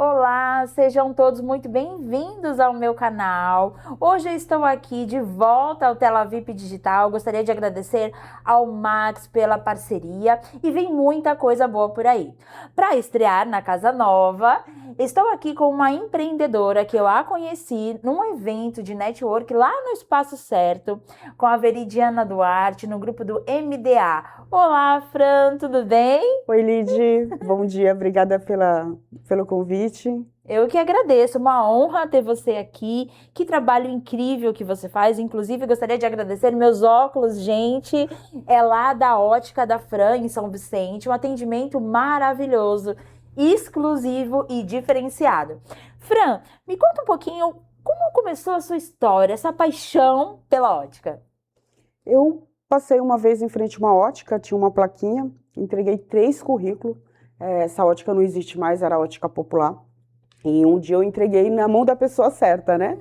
Olá, sejam todos muito bem-vindos ao meu canal. Hoje eu estou aqui de volta ao Tela VIP Digital. Gostaria de agradecer ao Max pela parceria e vem muita coisa boa por aí. Para estrear na casa nova, estou aqui com uma empreendedora que eu a conheci num evento de network lá no Espaço Certo, com a Veridiana Duarte, no grupo do MDA. Olá, Fran, tudo bem? Oi, Lid, bom dia, obrigada pelo convite. Eu que agradeço, uma honra ter você aqui. Que trabalho incrível que você faz. Inclusive, gostaria de agradecer meus óculos, gente. É lá da Ótica da Fran, em São Vicente. Um atendimento maravilhoso, exclusivo e diferenciado. Fran, me conta um pouquinho como começou a sua história, essa paixão pela ótica. Eu passei uma vez em frente a uma ótica, tinha uma plaquinha, entreguei 3 currículos. Essa ótica não existe mais, era a ótica popular. E um dia eu entreguei na mão da pessoa certa, né?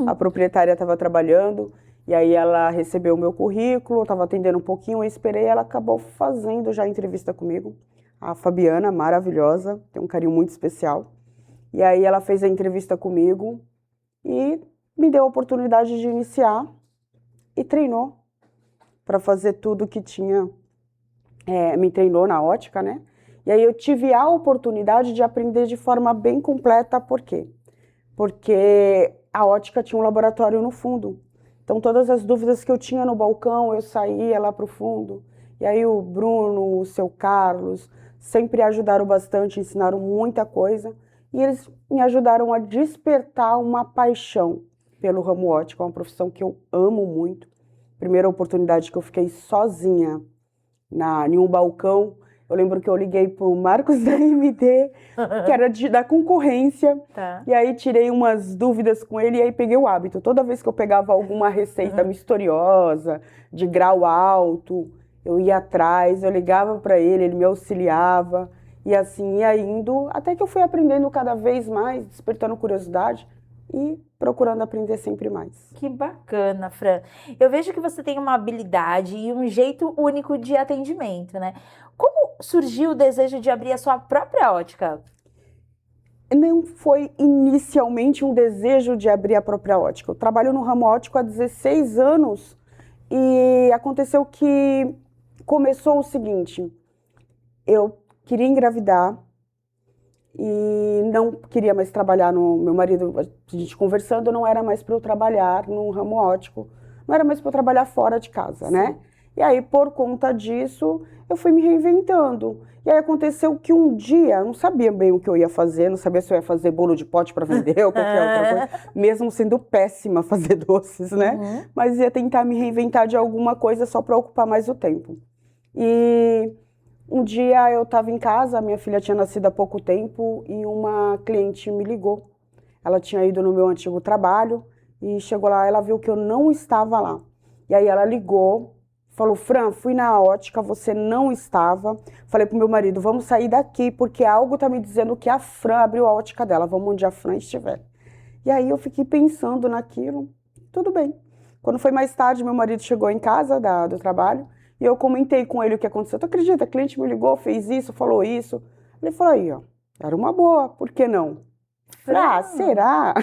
A proprietária estava trabalhando, e aí ela recebeu o meu currículo, estava atendendo um pouquinho, eu esperei, ela acabou fazendo já a entrevista comigo. A Fabiana, maravilhosa, tem um carinho muito especial. E aí ela fez a entrevista comigo e me deu a oportunidade de iniciar e treinou para fazer tudo que tinha, me treinou na ótica, né? E aí eu tive a oportunidade de aprender de forma bem completa, por quê? Porque a ótica tinha um laboratório no fundo. Então todas as dúvidas que eu tinha no balcão, eu saía lá para o fundo. E aí o Bruno, o seu Carlos, sempre ajudaram bastante, ensinaram muita coisa. E eles me ajudaram a despertar uma paixão pelo ramo ótico, é uma profissão que eu amo muito. Primeira oportunidade que eu fiquei sozinha em um balcão, eu lembro que eu liguei pro Marcos da MD, que era da concorrência, Tá. e aí tirei umas dúvidas com ele e aí peguei o hábito. Toda vez que eu pegava alguma receita misteriosa, de grau alto, eu ia atrás, eu ligava para ele me auxiliava, e assim ia indo, até que eu fui aprendendo cada vez mais, despertando curiosidade e procurando aprender sempre mais. Que bacana, Fran. Eu vejo que você tem uma habilidade e um jeito único de atendimento, né? Como surgiu o desejo de abrir a sua própria ótica? Não foi inicialmente um desejo de abrir a própria ótica. Eu trabalho no ramo ótico há 16 anos e aconteceu que começou o seguinte: eu queria engravidar e não queria mais trabalhar no meu marido, a gente conversando, não era mais para eu trabalhar no ramo ótico, não era mais para eu trabalhar fora de casa, né? E aí, por conta disso, eu fui me reinventando. E aí aconteceu que um dia, eu não sabia bem o que eu ia fazer, não sabia se eu ia fazer bolo de pote para vender ou qualquer outra coisa, mesmo sendo péssima a fazer doces, né? Mas ia tentar me reinventar de alguma coisa só para ocupar mais o tempo. E um dia eu estava em casa, minha filha tinha nascido há pouco tempo e uma cliente me ligou. Ela tinha ido no meu antigo trabalho e chegou lá, ela viu que eu não estava lá. E aí ela ligou, falou: Fran, fui na ótica, você não estava. Falei pro meu marido: vamos sair daqui, porque algo tá me dizendo que a Fran abriu a ótica dela, vamos onde a Fran estiver. E aí eu fiquei pensando naquilo, tudo bem. Quando foi mais tarde, meu marido chegou em casa do trabalho e eu comentei com ele o que aconteceu. Tu acredita? A cliente me ligou, fez isso, falou isso. Ele falou: aí, ó, era uma boa, por que não? Falei: ah, será?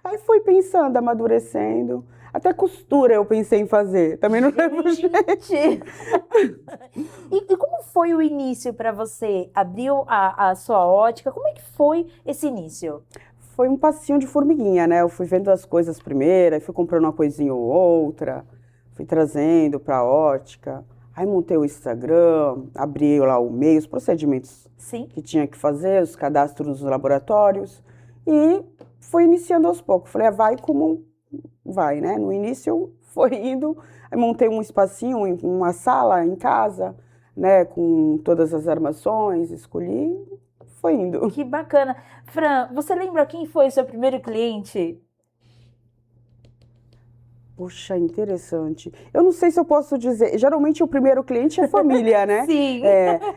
Aí fui pensando, amadurecendo. Até costura eu pensei em fazer, também não lembro jeito. E como foi o início para você? Abriu a sua ótica? Como é que foi esse início? Foi um passinho de formiguinha, né? Eu fui vendo as coisas primeiro, aí fui comprando uma coisinha ou outra, fui trazendo para a ótica. Aí montei o Instagram, abri lá o e-mail, os procedimentos Sim. que tinha que fazer, os cadastros nos laboratórios. E fui iniciando aos poucos. Falei: vai como vai, né? No início foi indo, aí montei um espacinho, uma sala em casa, né? Com todas as armações, escolhi, foi indo. Que bacana. Fran, você lembra quem foi o seu primeiro cliente? Puxa, interessante. Eu não sei se eu posso dizer, geralmente o primeiro cliente é família, né? Sim.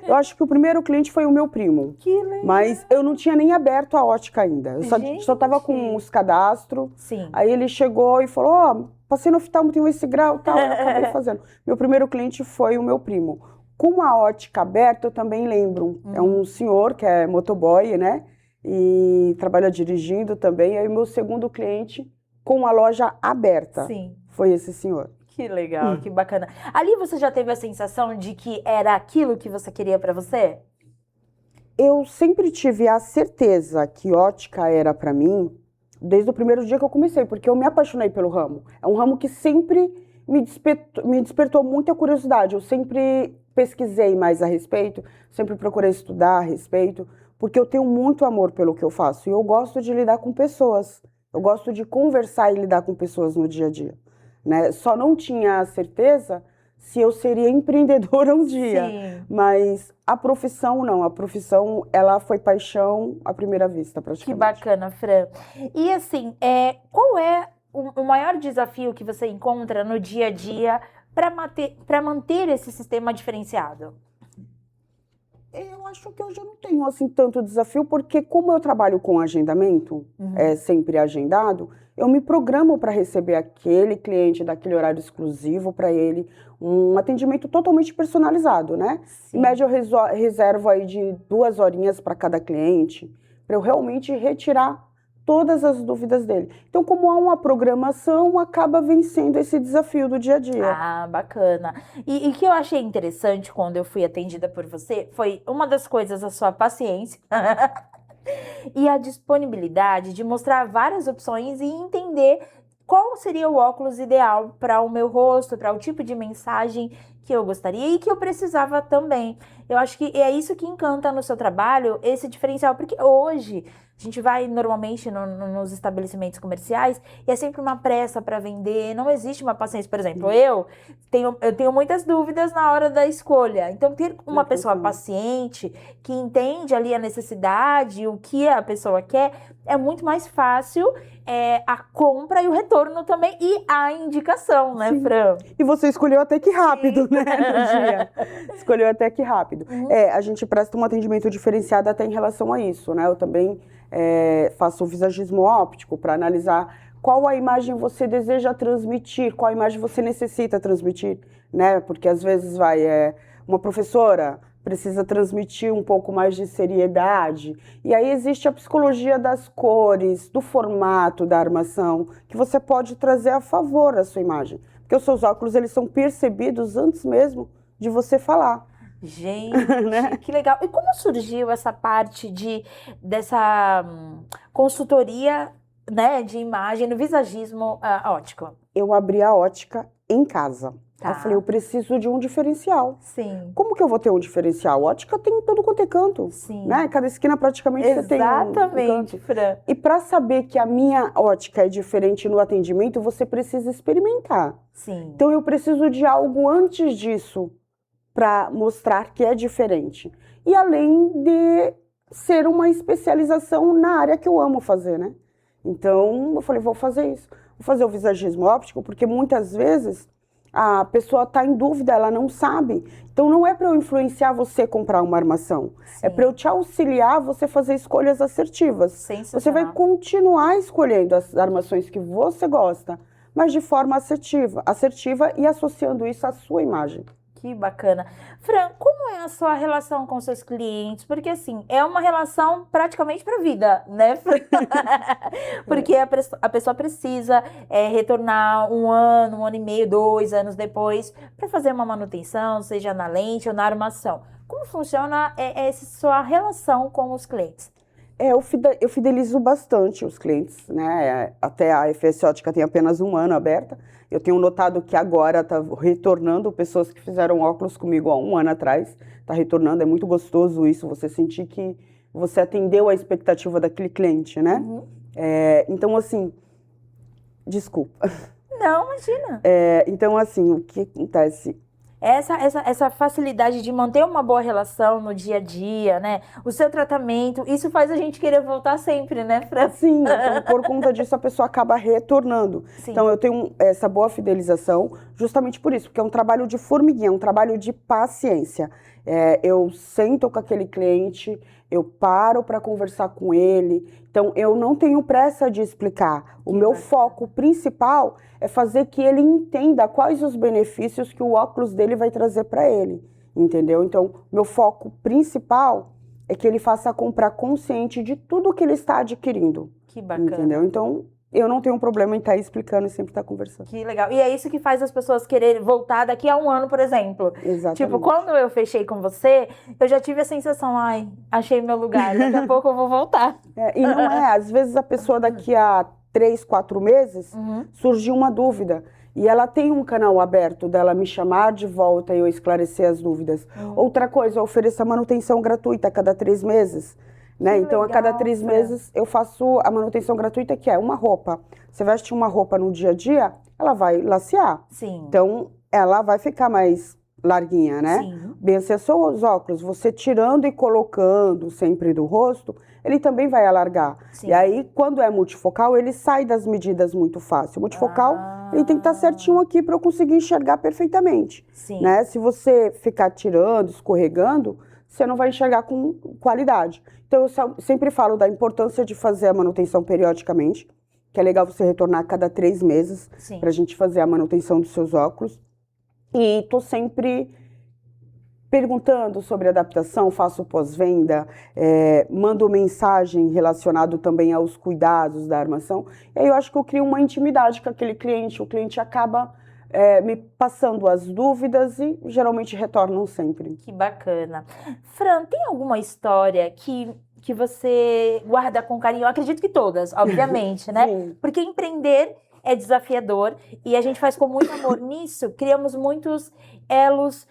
Eu acho que o primeiro cliente foi o meu primo. Que legal. Mas eu não tinha nem aberto a ótica ainda. Eu só tava com os cadastros. Sim. Aí ele chegou e falou: ó, passei no oftalmo, tem esse grau e tal. Eu acabei fazendo. Meu primeiro cliente foi o meu primo. Com a ótica aberta, eu também lembro. É um senhor que é motoboy, né? e trabalha dirigindo também. Aí o meu segundo cliente com a loja aberta Sim. foi esse senhor. Que legal, que bacana. Ali você já teve a sensação de que era aquilo que você queria para você? Eu sempre tive a certeza que ótica era para mim desde o primeiro dia que eu comecei, porque eu me apaixonei pelo ramo. É um ramo que sempre me despertou muita curiosidade. Eu sempre pesquisei mais a respeito, sempre procurei estudar a respeito, porque eu tenho muito amor pelo que eu faço e eu gosto de lidar com pessoas. Eu gosto de conversar e lidar com pessoas no dia a dia, né? Só não tinha a certeza se eu seria empreendedora um dia, Sim. mas a profissão não. A profissão, ela foi paixão à primeira vista, Que praticamente. bacana, Fran. E assim, qual é o maior desafio que você encontra no dia a dia para manter esse sistema diferenciado? Eu acho que hoje eu não tenho assim tanto desafio, porque como eu trabalho com agendamento, é sempre agendado, eu me programo para receber aquele cliente daquele horário exclusivo para ele, um atendimento totalmente personalizado, né? Em média eu reservo aí de 2 horinhas para cada cliente, para eu realmente retirar todas as dúvidas dele. Então, como há uma programação, acaba vencendo esse desafio do dia a dia. Ah, bacana. E que eu achei interessante quando eu fui atendida por você foi uma das coisas, a sua paciência e a disponibilidade de mostrar várias opções e entender qual seria o óculos ideal para o meu rosto, para o tipo de mensagem que eu gostaria e que eu precisava também. Eu acho que é isso que encanta no seu trabalho, esse diferencial, porque hoje a gente vai normalmente nos estabelecimentos comerciais e é sempre uma pressa para vender, não existe uma paciência. Por exemplo, eu tenho muitas dúvidas na hora da escolha. Então, ter uma pessoa paciente que entende ali a necessidade, o que a pessoa quer, é muito mais fácil a compra e o retorno também e a indicação, né, Fran? E você escolheu até que rápido, né, no dia. Escolheu até que rápido. A gente presta um atendimento diferenciado até em relação a isso, né? Eu também faço o visagismo óptico para analisar qual a imagem você deseja transmitir, qual a imagem você necessita transmitir, né? Porque às vezes uma professora precisa transmitir um pouco mais de seriedade. E aí existe a psicologia das cores, do formato da armação, que você pode trazer a favor da sua imagem. Porque os seus óculos, eles são percebidos antes mesmo de você falar. Gente, né? Que legal. E como surgiu essa parte dessa consultoria, né, de imagem no visagismo óptico? Eu abri a ótica em casa. Tá. Eu falei, eu preciso de um diferencial. Sim. Como que eu vou ter um diferencial? Ótica tem em todo quanto é canto. Sim. Né? Cada esquina praticamente você tem um canto. Fran. E para saber que a minha ótica é diferente no atendimento, você precisa experimentar. Sim. Então eu preciso de algo antes disso para mostrar que é diferente. E além de ser uma especialização na área que eu amo fazer, né? Então eu falei, vou fazer isso. Vou fazer o visagismo óptico, porque muitas vezes a pessoa está em dúvida, ela não sabe. Então não é para eu influenciar você a comprar uma armação. Sim. É para eu te auxiliar a você fazer escolhas assertivas. Você vai continuar escolhendo as armações que você gosta, mas de forma assertiva e associando isso à sua imagem. Que bacana. Fran, como é a sua relação com seus clientes? Porque, assim, é uma relação praticamente para a vida, né, Fran? Porque a pessoa precisa retornar 1 ano, 1 ano e meio, 2 anos depois, para fazer uma manutenção, seja na lente ou na armação. Como funciona essa sua relação com os clientes? Eu fidelizo bastante os clientes, né? Até a FS Ótica tem apenas 1 ano aberta. Eu tenho notado que agora está retornando pessoas que fizeram óculos comigo há 1 ano atrás. Está retornando, é muito gostoso isso, você sentir que você atendeu a expectativa daquele cliente, né? Então, assim, desculpa. Não, imagina. Então, assim, o que acontece? Essa facilidade de manter uma boa relação no dia a dia, né? O seu tratamento, isso faz a gente querer voltar sempre, né, Fran? Sim, então, por conta disso a pessoa acaba retornando. Sim. Então eu tenho essa boa fidelização justamente por isso, porque é um trabalho de formiguinha, é um trabalho de paciência. Eu sento com aquele cliente, eu paro para conversar com ele, então eu não tenho pressa de explicar. O meu foco principal é fazer que ele entenda quais os benefícios que o óculos dele vai trazer para ele, entendeu? Então, meu foco principal é que ele faça a compra consciente de tudo que ele está adquirindo. Que bacana. Entendeu? Então, eu não tenho um problema em estar explicando e sempre estar conversando. Que legal. E é isso que faz as pessoas quererem voltar daqui a um ano, por exemplo. Exatamente. Tipo, quando eu fechei com você, eu já tive a sensação, ai, achei meu lugar, daqui a pouco eu vou voltar. E não é, às vezes a pessoa daqui a 3, 4 meses, surgiu uma dúvida. E ela tem um canal aberto dela me chamar de volta e eu esclarecer as dúvidas. Outra coisa, eu ofereço a manutenção gratuita a cada 3 meses. Né? Então, legal, a cada 3 meses, eu faço a manutenção gratuita, que é uma roupa. Você veste uma roupa no dia a dia, ela vai lacear. Sim. Então, ela vai ficar mais larguinha, né? Sim. Bem, assim, seus óculos, você tirando e colocando sempre do rosto, ele também vai alargar. Sim. E aí, quando é multifocal, ele sai das medidas muito fácil. O multifocal, ele tem que estar certinho aqui para eu conseguir enxergar perfeitamente. Sim. Né? Se você ficar tirando, escorregando, você não vai enxergar com qualidade. Então, eu sempre falo da importância de fazer a manutenção periodicamente, que é legal você retornar a cada 3 meses para a gente fazer a manutenção dos seus óculos. E tô sempre perguntando sobre adaptação, faço pós-venda, mando mensagem relacionado também aos cuidados da armação. E aí eu acho que eu crio uma intimidade com aquele cliente. O cliente acaba me passando as dúvidas e geralmente retornam sempre. Que bacana. Fran, tem alguma história que você guarda com carinho? Eu acredito que todas, obviamente, né? Sim. Porque empreender é desafiador e a gente faz com muito amor nisso, criamos muitos elos,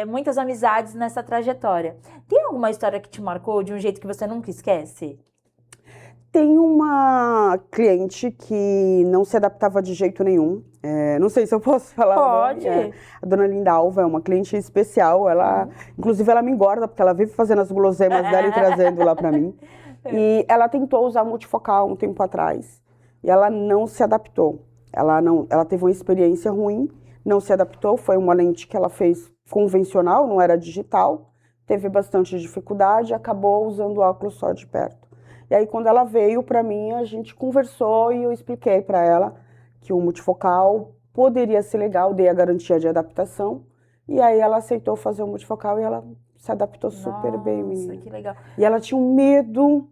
muitas amizades nessa trajetória. Tem alguma história que te marcou de um jeito que você nunca esquece? Tem uma cliente que não se adaptava de jeito nenhum. Não sei se eu posso falar. Pode. A dona Linda Alva é uma cliente especial. Ela, inclusive, ela me engorda porque ela vive fazendo as guloseimas dela e trazendo lá pra mim. E ela tentou usar multifocal um tempo atrás e ela não se adaptou. Ela teve uma experiência ruim, não se adaptou. Foi uma lente que ela fez convencional, não era digital. Teve bastante dificuldade, acabou usando óculos só de perto. E aí, quando ela veio para mim, a gente conversou e eu expliquei para ela que o multifocal poderia ser legal, dei a garantia de adaptação. E aí, ela aceitou fazer o multifocal e ela se adaptou super bem, menina. Nossa, que legal. E ela tinha um medo.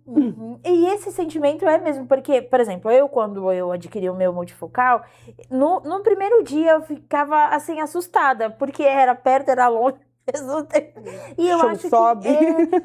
E esse sentimento é mesmo, porque, por exemplo, quando eu adquiri o meu multifocal, no primeiro dia eu ficava, assim, assustada, porque era perto, era longe. E eu acho sobe.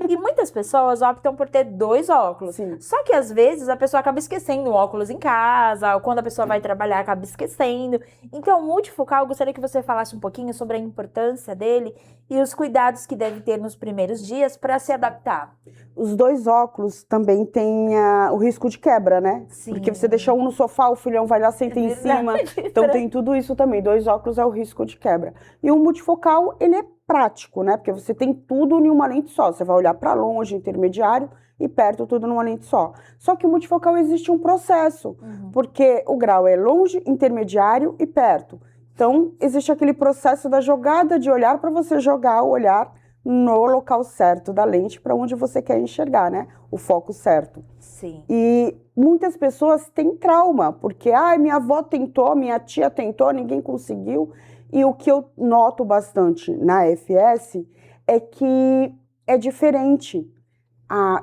E muitas pessoas optam por ter 2 óculos. Sim. Só que às vezes a pessoa acaba esquecendo o óculos em casa, ou quando a pessoa vai trabalhar acaba esquecendo. Então, o multifocal, eu gostaria que você falasse um pouquinho sobre a importância dele e os cuidados que deve ter nos primeiros dias para se adaptar. Os 2 óculos também têm o risco de quebra, né? Sim. Porque você deixa um no sofá, o filhão vai lá, senta em cima. Então tem tudo isso também. 2 óculos é o risco de quebra. E o multifocal, ele é prático, né? Porque você tem tudo em uma lente só. Você vai olhar para longe, intermediário e perto, tudo numa lente só. Só que o multifocal existe um processo, porque o grau é longe, intermediário e perto. Então, existe aquele processo da jogada de olhar para você jogar o olhar no local certo da lente para onde você quer enxergar, né? O foco certo. Sim. E muitas pessoas têm trauma, porque minha avó tentou, minha tia tentou, ninguém conseguiu. E o que eu noto bastante na FS é que é diferente.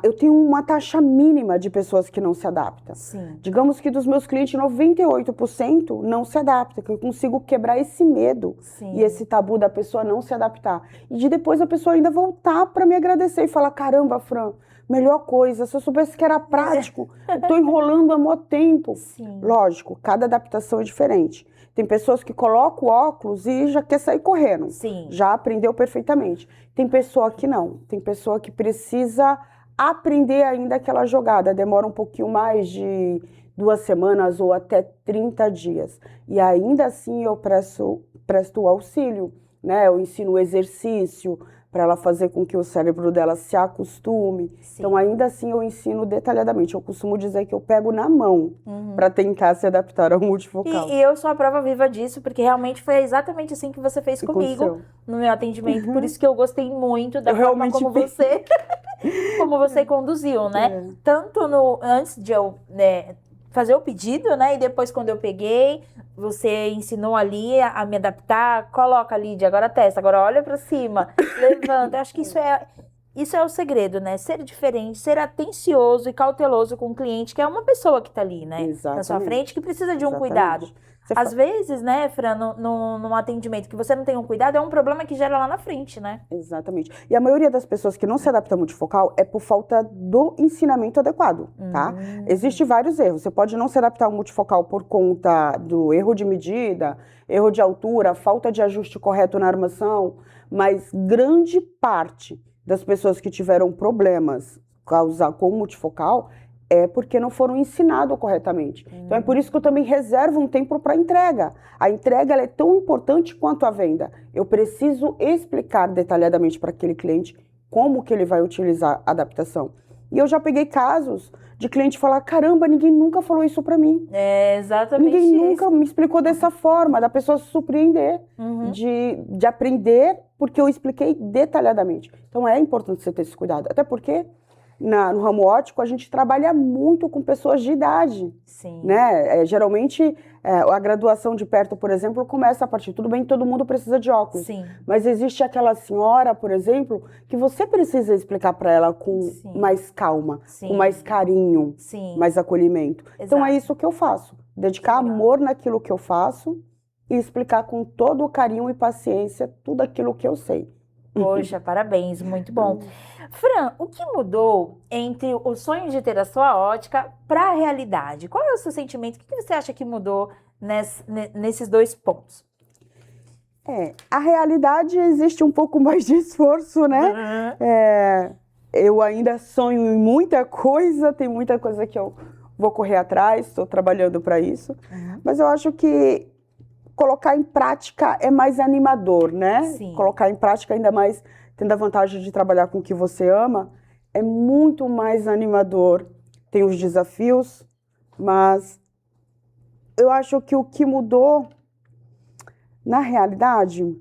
Eu tenho uma taxa mínima de pessoas que não se adaptam. Sim. Digamos que dos meus clientes, 98% não se adapta, que eu consigo quebrar esse medo. Sim. E esse tabu da pessoa não se adaptar. E de depois a pessoa ainda voltar para me agradecer e falar, caramba, Fran, melhor coisa, se eu soubesse que era prático, eu tô enrolando há muito tempo. Sim. Lógico, cada adaptação é diferente. Tem pessoas que colocam o óculos e já quer sair correndo. Sim. Já aprendeu perfeitamente. Tem pessoa que não. Tem pessoa que precisa aprender ainda aquela jogada. Demora um pouquinho mais de 2 semanas ou até 30 dias. E ainda assim eu presto auxílio, né? Eu ensino o exercício para ela fazer com que o cérebro dela se acostume. Sim. Então, ainda assim, eu ensino detalhadamente. Eu costumo dizer que eu pego na mão para tentar se adaptar ao multifocal. E eu sou a prova viva disso, porque realmente foi exatamente assim que você fez comigo no meu atendimento. Por isso que eu gostei muito da forma como você conduziu, né? Tanto antes de eu fazer o pedido, né? E depois, quando eu peguei, você ensinou ali a me adaptar. Coloca, Lídia, agora testa, agora olha pra cima, levanta. Eu acho que isso Isso é o segredo, né? Ser diferente, ser atencioso e cauteloso com o cliente, que é uma pessoa que tá ali, né? Na sua frente, que precisa de um cuidado. Às vezes, né, Fran, num atendimento que você não tem um cuidado, é um problema que gera lá na frente, né? Exatamente. E a maioria das pessoas que não se adapta ao multifocal é por falta do ensinamento adequado, tá? Existem vários erros. Você pode não se adaptar ao multifocal por conta do erro de medida, erro de altura, falta de ajuste correto na armação, mas grande parte das pessoas que tiveram problemas com o multifocal é porque não foram ensinados corretamente. Então é por isso que eu também reservo um tempo para entrega. A entrega ela é tão importante quanto a venda. Eu preciso explicar detalhadamente para aquele cliente como que ele vai utilizar a adaptação. E eu já peguei casos de cliente falar, caramba, ninguém nunca falou isso para mim. É exatamente Ninguém isso. nunca me explicou dessa forma, da pessoa se surpreender, de aprender, porque eu expliquei detalhadamente. Então é importante você ter esse cuidado. Até porque no ramo óptico, a gente trabalha muito com pessoas de idade. Sim. Né? Geralmente, a graduação de perto, por exemplo, começa a partir. Tudo bem que todo mundo precisa de óculos. Sim. Mas existe aquela senhora, por exemplo, que você precisa explicar para ela com mais calma, com mais carinho, mais acolhimento. Exato. Então, é isso que eu faço. Dedicar amor naquilo que eu faço e explicar com todo o carinho e paciência tudo aquilo que eu sei. Poxa, parabéns, muito bom. Fran, o que mudou entre o sonho de ter a sua ótica para a realidade? Qual é o seu sentimento? O que você acha que mudou nesses dois pontos? A realidade existe um pouco mais de esforço, né? Eu ainda sonho em muita coisa, tem muita coisa que eu vou correr atrás, estou trabalhando para isso. Mas eu acho que colocar em prática é mais animador, né? Sim. Colocar em prática, ainda mais tendo a vantagem de trabalhar com o que você ama, é muito mais animador. Tem os desafios, mas eu acho que o que mudou, na realidade,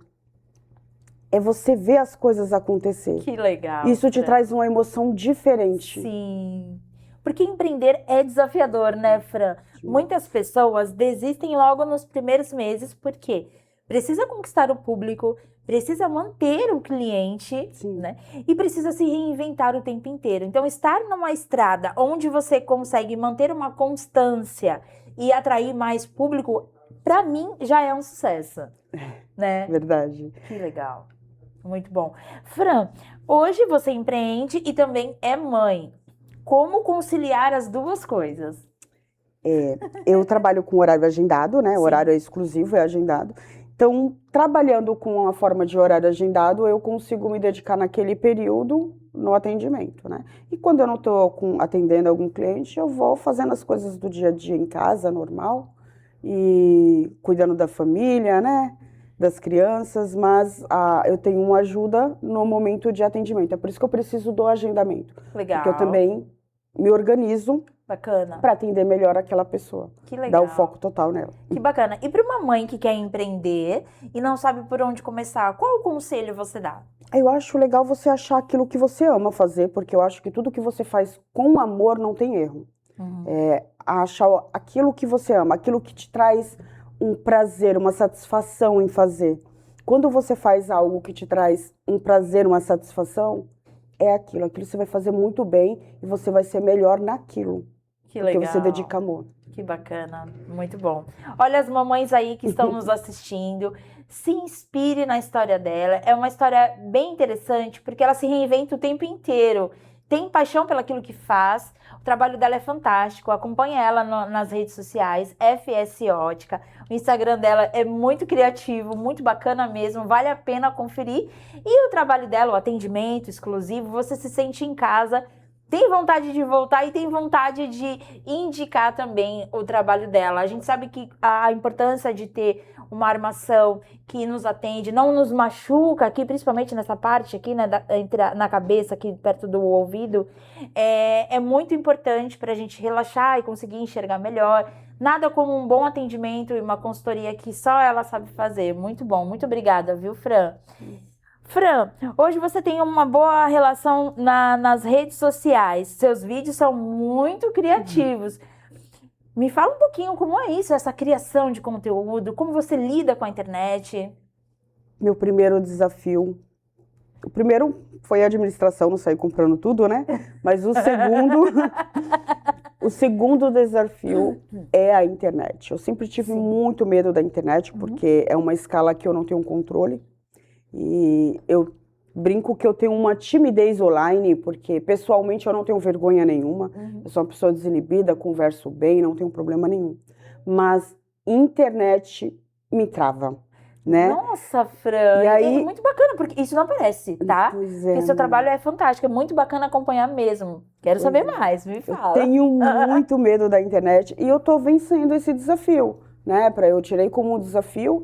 é você ver as coisas acontecer. Que legal. Isso te traz uma emoção diferente. Sim. Porque empreender é desafiador, né, Fran? Muitas pessoas desistem logo nos primeiros meses, porque precisa conquistar o público, precisa manter o cliente, né? E precisa se reinventar o tempo inteiro. Então, estar numa estrada onde você consegue manter uma constância e atrair mais público, para mim, já é um sucesso, né? Verdade. Que legal. Muito bom. Fran, hoje você empreende e também é mãe. Como conciliar as duas coisas? Eu trabalho com horário agendado, né? O horário é exclusivo, é agendado. Então, trabalhando com a forma de horário agendado, eu consigo me dedicar naquele período no atendimento, né? E quando eu não estou atendendo algum cliente, eu vou fazendo as coisas do dia a dia em casa, normal, e cuidando da família, né? Das crianças, mas eu tenho uma ajuda no momento de atendimento. É por isso que eu preciso do agendamento. Legal. Porque eu também me organizo para atender melhor aquela pessoa. Que legal. Dar o foco total nela. Que bacana. E para uma mãe que quer empreender e não sabe por onde começar, qual conselho você dá? Eu acho legal você achar aquilo que você ama fazer, porque eu acho que tudo que você faz com amor não tem erro. Achar aquilo que você ama, aquilo que te traz um prazer, uma satisfação em fazer. Quando você faz algo que te traz um prazer, uma satisfação, é aquilo você vai fazer muito bem e você vai ser melhor naquilo. Que legal. Porque você dedica amor. Que bacana, muito bom. Olha as mamães aí que estão nos assistindo, se inspire na história dela. É uma história bem interessante porque ela se reinventa o tempo inteiro. Tem paixão pelaquilo que faz. O trabalho dela é fantástico. Acompanhe ela nas redes sociais, FS Ótica. O Instagram dela é muito criativo, muito bacana mesmo. Vale a pena conferir. E o trabalho dela, o atendimento exclusivo, você se sente em casa, tem vontade de voltar e tem vontade de indicar também o trabalho dela. A gente sabe que a importância de ter uma armação que nos atende, não nos machuca aqui, principalmente nessa parte aqui, né, na cabeça, aqui perto do ouvido, é muito importante para a gente relaxar e conseguir enxergar melhor. Nada como um bom atendimento e uma consultoria que só ela sabe fazer. Muito bom, muito obrigada, viu, Fran? Fran, hoje você tem uma boa relação nas redes sociais. Seus vídeos são muito criativos. Me fala um pouquinho como é isso, essa criação de conteúdo, como você lida com a internet. Meu primeiro desafio O primeiro foi a administração, não saí comprando tudo, né? Mas o segundo desafio é a internet. Eu sempre tive muito medo da internet, porque é uma escala que eu não tenho controle. E eu brinco que eu tenho uma timidez online, porque pessoalmente eu não tenho vergonha nenhuma. Eu sou uma pessoa desinibida, converso bem, não tenho problema nenhum. Mas internet me trava, né? Nossa, Fran, E aí, é muito bacana, porque isso não aparece, tá? pois Porque seu é, trabalho é fantástico, é muito bacana acompanhar mesmo. Quero saber mais, me eu fala. tenho muito medo da internet e eu tô vencendo esse desafio, né? Eu tirei como um desafio,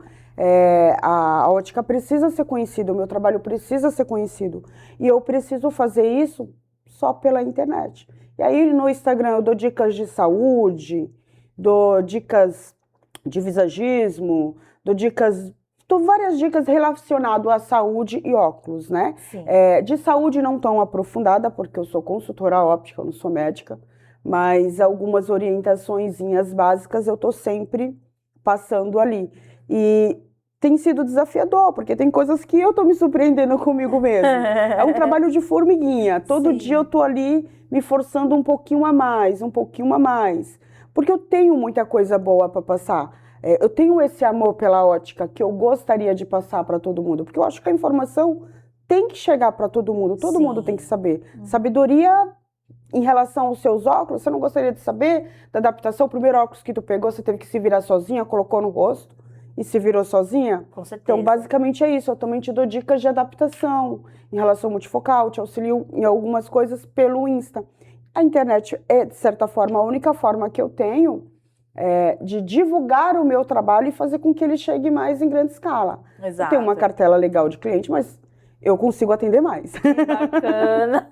a ótica precisa ser conhecida, o meu trabalho precisa ser conhecido e eu preciso fazer isso só pela internet. E aí no Instagram eu dou dicas de saúde, dou dicas de visagismo, dou várias dicas relacionadas à saúde e óculos, né? Sim. De saúde não tão aprofundada, porque eu sou consultora óptica, eu não sou médica, mas algumas orientaçõezinhas básicas eu estou sempre passando ali. E tem sido desafiador, porque tem coisas que eu estou me surpreendendo comigo mesmo. É um trabalho de formiguinha. Todo Sim. dia eu estou ali me forçando um pouquinho a mais, um pouquinho a mais. Porque eu tenho muita coisa boa para passar. Eu tenho esse amor pela ótica que eu gostaria de passar para todo mundo, porque eu acho que a informação tem que chegar para todo mundo tem que saber. Sabedoria em relação aos seus óculos, você não gostaria de saber da adaptação? O primeiro óculos que tu pegou, você teve que se virar sozinha, colocou no rosto e se virou sozinha? Com certeza. Então, basicamente é isso. Eu também te dou dicas de adaptação em relação ao multifocal, te auxilio em algumas coisas pelo Insta. A internet é, de certa forma, a única forma que eu tenho de divulgar o meu trabalho e fazer com que ele chegue mais em grande escala. Exato. Eu tenho uma cartela legal de cliente, mas eu consigo atender mais. Que bacana.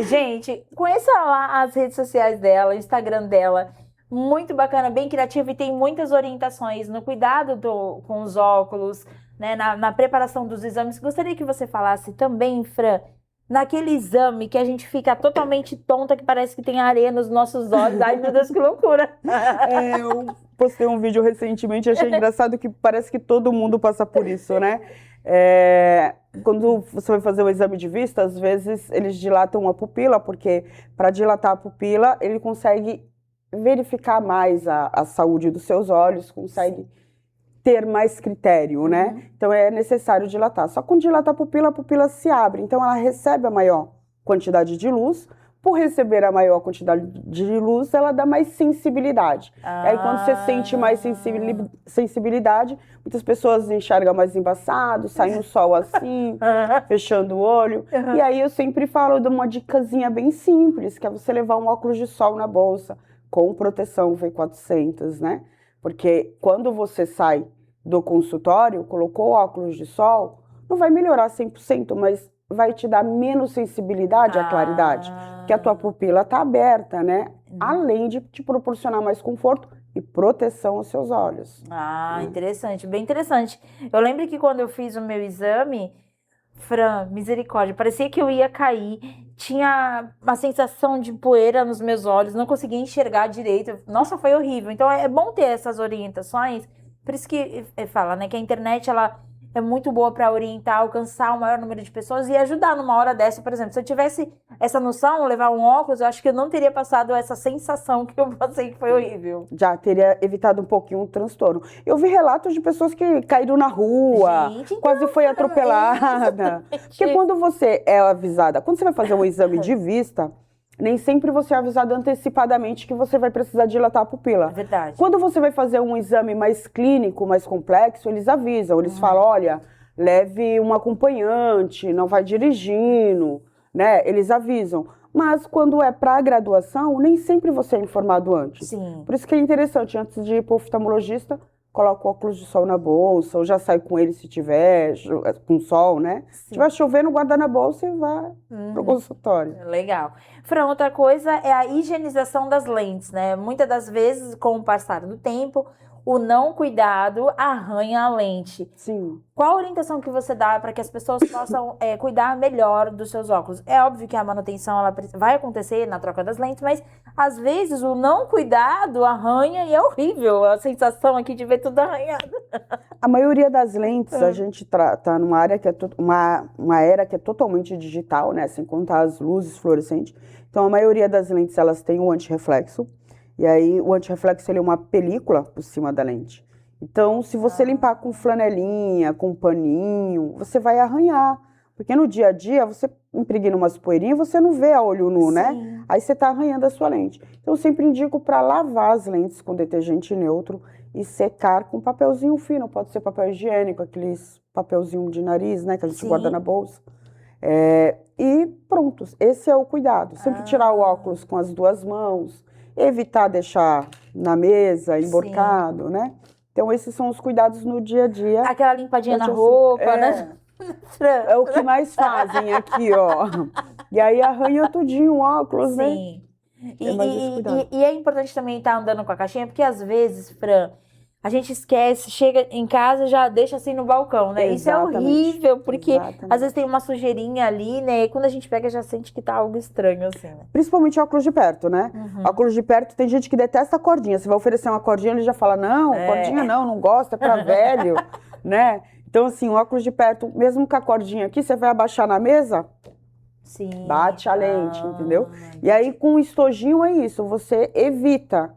Gente, conheça lá as redes sociais dela, o Instagram dela. Muito bacana, bem criativa e tem muitas orientações no cuidado com os óculos, né, na preparação dos exames. Gostaria que você falasse também, Fran, naquele exame que a gente fica totalmente tonta, que parece que tem areia nos nossos olhos. Ai, meu Deus, que loucura! Eu postei um vídeo recentemente, achei engraçado que parece que todo mundo passa por isso, né? Quando você vai fazer o exame de vista, às vezes eles dilatam a pupila, porque para dilatar a pupila, ele consegue verificar mais a saúde dos seus olhos, consegue ter mais critério, né? Então é necessário dilatar. Só quando dilata a pupila se abre, então ela recebe a maior quantidade de luz. Por receber a maior quantidade de luz, ela dá mais sensibilidade. Aí quando você sente mais sensibilidade, muitas pessoas enxergam mais embaçado, saem no sol assim, fechando o olho. E aí eu sempre falo de uma dicasinha bem simples, que é você levar um óculos de sol na bolsa, com proteção V400, né? Porque quando você sai do consultório, colocou o óculos de sol, não vai melhorar 100%, mas vai te dar menos sensibilidade à claridade, porque a tua pupila está aberta, né? Além de te proporcionar mais conforto e proteção aos seus olhos. Interessante, bem interessante. Eu lembro que quando eu fiz o meu exame, Fran, misericórdia, parecia que eu ia cair, tinha uma sensação de poeira nos meus olhos, não conseguia enxergar direito. Nossa, foi horrível. Então é bom ter essas orientações, por isso que fala, né, que a internet, ela é muito boa para orientar, alcançar o maior número de pessoas e ajudar numa hora dessa, por exemplo. Se eu tivesse essa noção, levar um óculos, eu acho que eu não teria passado essa sensação que eu passei, que foi horrível. Já teria evitado um pouquinho o transtorno. Eu vi relatos de pessoas que caíram na rua, Gente, quase foi atropelada. Porque quando você é avisada, quando você vai fazer um exame de vista, nem sempre você é avisado antecipadamente que você vai precisar dilatar a pupila. É verdade. Quando você vai fazer um exame mais clínico, mais complexo, eles avisam, eles falam, olha, leve um acompanhante, não vai dirigindo, né? Eles avisam. Mas quando é para graduação, nem sempre você é informado antes. Sim. Por isso que é interessante, antes de ir para o oftalmologista, coloca o óculos de sol na bolsa, ou já sai com ele se tiver com sol, né? Se tiver chovendo, guarda na bolsa e vai pro consultório. Legal. Fran, outra coisa é a higienização das lentes, né? Muitas das vezes, com o passar do tempo, o não cuidado arranha a lente. Sim. Qual a orientação que você dá para que as pessoas possam cuidar melhor dos seus óculos? É óbvio que a manutenção vai acontecer na troca das lentes, mas às vezes o não cuidado arranha e é horrível a sensação aqui de ver tudo arranhado. A maioria das lentes, a gente tá numa área que é uma era que é totalmente digital, né? Sem contar as luzes fluorescentes. Então, a maioria das lentes, elas têm o antirreflexo. E aí, o antirreflexo, ele é uma película por cima da lente. Então, se você limpar com flanelinha, com paninho, você vai arranhar. Porque no dia a dia, você impregna umas poeirinhas, você não vê a olho nu, né? Aí você tá arranhando a sua lente. Então, eu sempre indico para lavar as lentes com detergente neutro e secar com papelzinho fino. Pode ser papel higiênico, aqueles papelzinho de nariz, né? Que a gente guarda na bolsa. E pronto, esse é o cuidado. Sempre tirar o óculos com as duas mãos, evitar deixar na mesa, emborcado, né? Então, esses são os cuidados no dia a dia. Aquela limpadinha na roupa, né? É o que mais fazem aqui, ó. E aí arranha tudinho o óculos, né? Sim. E é importante também estar andando com a caixinha, porque às vezes, Fran, a gente esquece, chega em casa já deixa assim no balcão, né? Isso é horrível, porque às vezes tem uma sujeirinha ali, né? E quando a gente pega já sente que tá algo estranho, assim, né? Principalmente óculos de perto, né? Óculos de perto tem gente que detesta a cordinha. Você vai oferecer uma cordinha, ele já fala, não, cordinha não gosta, é pra velho, né? Então, assim, o óculos de perto, mesmo com a cordinha aqui, você vai abaixar na mesa, bate a lente, entendeu? E aí, com o estojinho é isso, você evita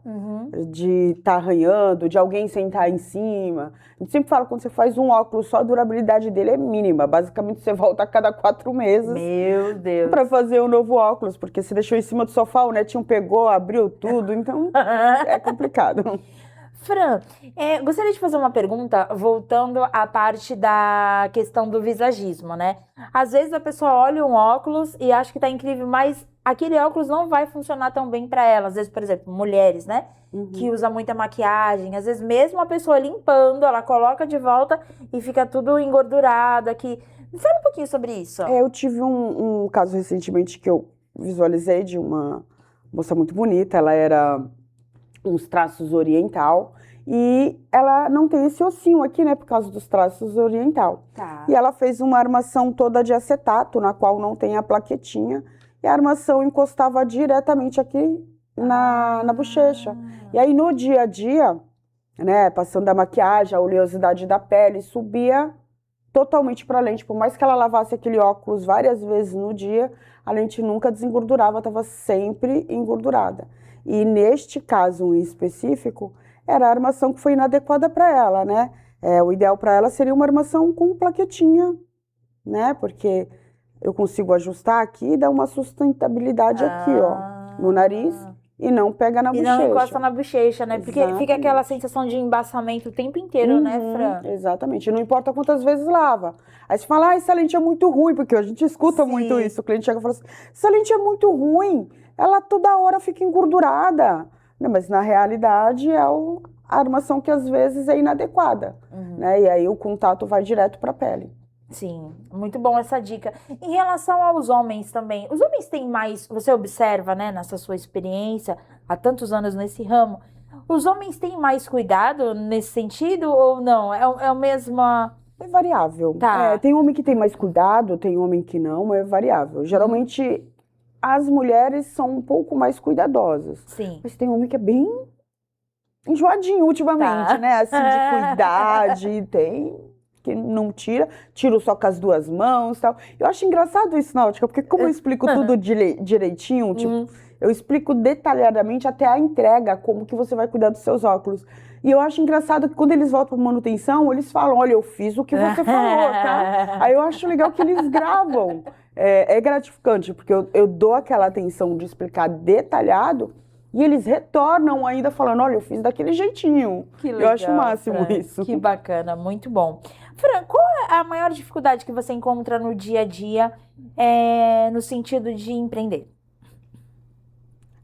de estar arranhando, de alguém sentar em cima. A gente sempre fala, quando você faz um óculos, só a durabilidade dele é mínima. Basicamente, você volta a cada 4 meses. Meu Deus! Para fazer um novo óculos, porque você deixou em cima do sofá, o netinho pegou, abriu tudo, então é complicado. Fran, gostaria de fazer uma pergunta, voltando à parte da questão do visagismo, né? Às vezes a pessoa olha um óculos e acha que tá incrível, mas aquele óculos não vai funcionar tão bem para ela. Às vezes, por exemplo, mulheres, né? Que usa muita maquiagem. Às vezes, mesmo a pessoa limpando, ela coloca de volta e fica tudo engordurado aqui. Me fala um pouquinho sobre isso. Eu tive um caso recentemente que eu visualizei de uma moça muito bonita. Ela era uns traços oriental e ela não tem esse ossinho aqui, né, por causa dos traços oriental. E ela fez uma armação toda de acetato, na qual não tem a plaquetinha, e a armação encostava diretamente aqui na bochecha. E aí no dia a dia, né, passando a maquiagem, a oleosidade da pele subia totalmente para a lente. Por mais que ela lavasse aquele óculos várias vezes no dia, a lente nunca desengordurava, estava sempre engordurada. E neste caso em específico, era a armação que foi inadequada para ela, né? O ideal para ela seria uma armação com plaquetinha, né? Porque eu consigo ajustar aqui e dar uma sustentabilidade aqui, ó, no nariz. E não pega na bochecha. E não encosta na bochecha, né? Porque fica aquela sensação de embaçamento o tempo inteiro, né, Fran? Exatamente. Não importa quantas vezes lava. Aí você fala, essa lente é muito ruim, porque a gente escuta muito isso. O cliente chega e fala assim, essa lente é muito ruim, ela toda hora fica engordurada. Não, mas na realidade é a armação que às vezes é inadequada, né? E aí o contato vai direto para a pele. Sim, muito bom essa dica. Em relação aos homens também, os homens têm mais, você observa, né, nessa sua experiência, há tantos anos nesse ramo, os homens têm mais cuidado nesse sentido ou não? É o mesmo... É variável. Tem homem que tem mais cuidado, tem homem que não, é variável. Geralmente as mulheres são um pouco mais cuidadosas. Sim. Mas tem homem que é bem enjoadinho ultimamente, né? Assim, de cuidar, tem... que não tira só com as duas mãos e tal. Eu acho engraçado isso, Náutica, porque como eu explico tudo direitinho, tipo, eu explico detalhadamente até a entrega, como que você vai cuidar dos seus óculos. E eu acho engraçado que quando eles voltam para manutenção, eles falam, olha, eu fiz o que você falou, tá? Aí eu acho legal que eles gravam. É gratificante, porque eu dou aquela atenção de explicar detalhado, e eles retornam ainda falando, olha, eu fiz daquele jeitinho. Que legal, eu acho o máximo Fran. isso. Que bacana, muito bom. Fran, qual é a maior dificuldade que você encontra no dia a dia no sentido de empreender?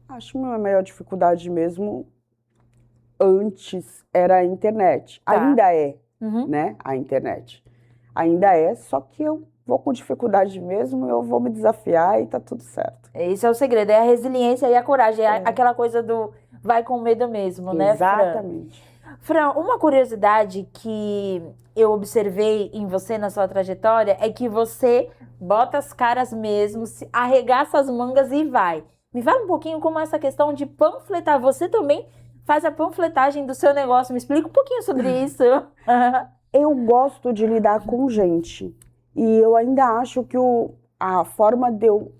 Acho que a maior dificuldade mesmo antes era a internet. Ainda é, né, a internet. Ainda é, só que eu vou com dificuldade mesmo, eu vou me desafiar e tá tudo certo. Esse é o segredo, é a resiliência e a coragem, aquela coisa do vai com medo mesmo, né, Fran? Exatamente. Fran, uma curiosidade que eu observei em você na sua trajetória é que você bota as caras mesmo, arregaça as mangas e vai. Me fala um pouquinho como é essa questão de panfletar. Você também faz a panfletagem do seu negócio. Me explica um pouquinho sobre isso. Eu gosto de lidar com gente. E eu ainda acho que a forma de eu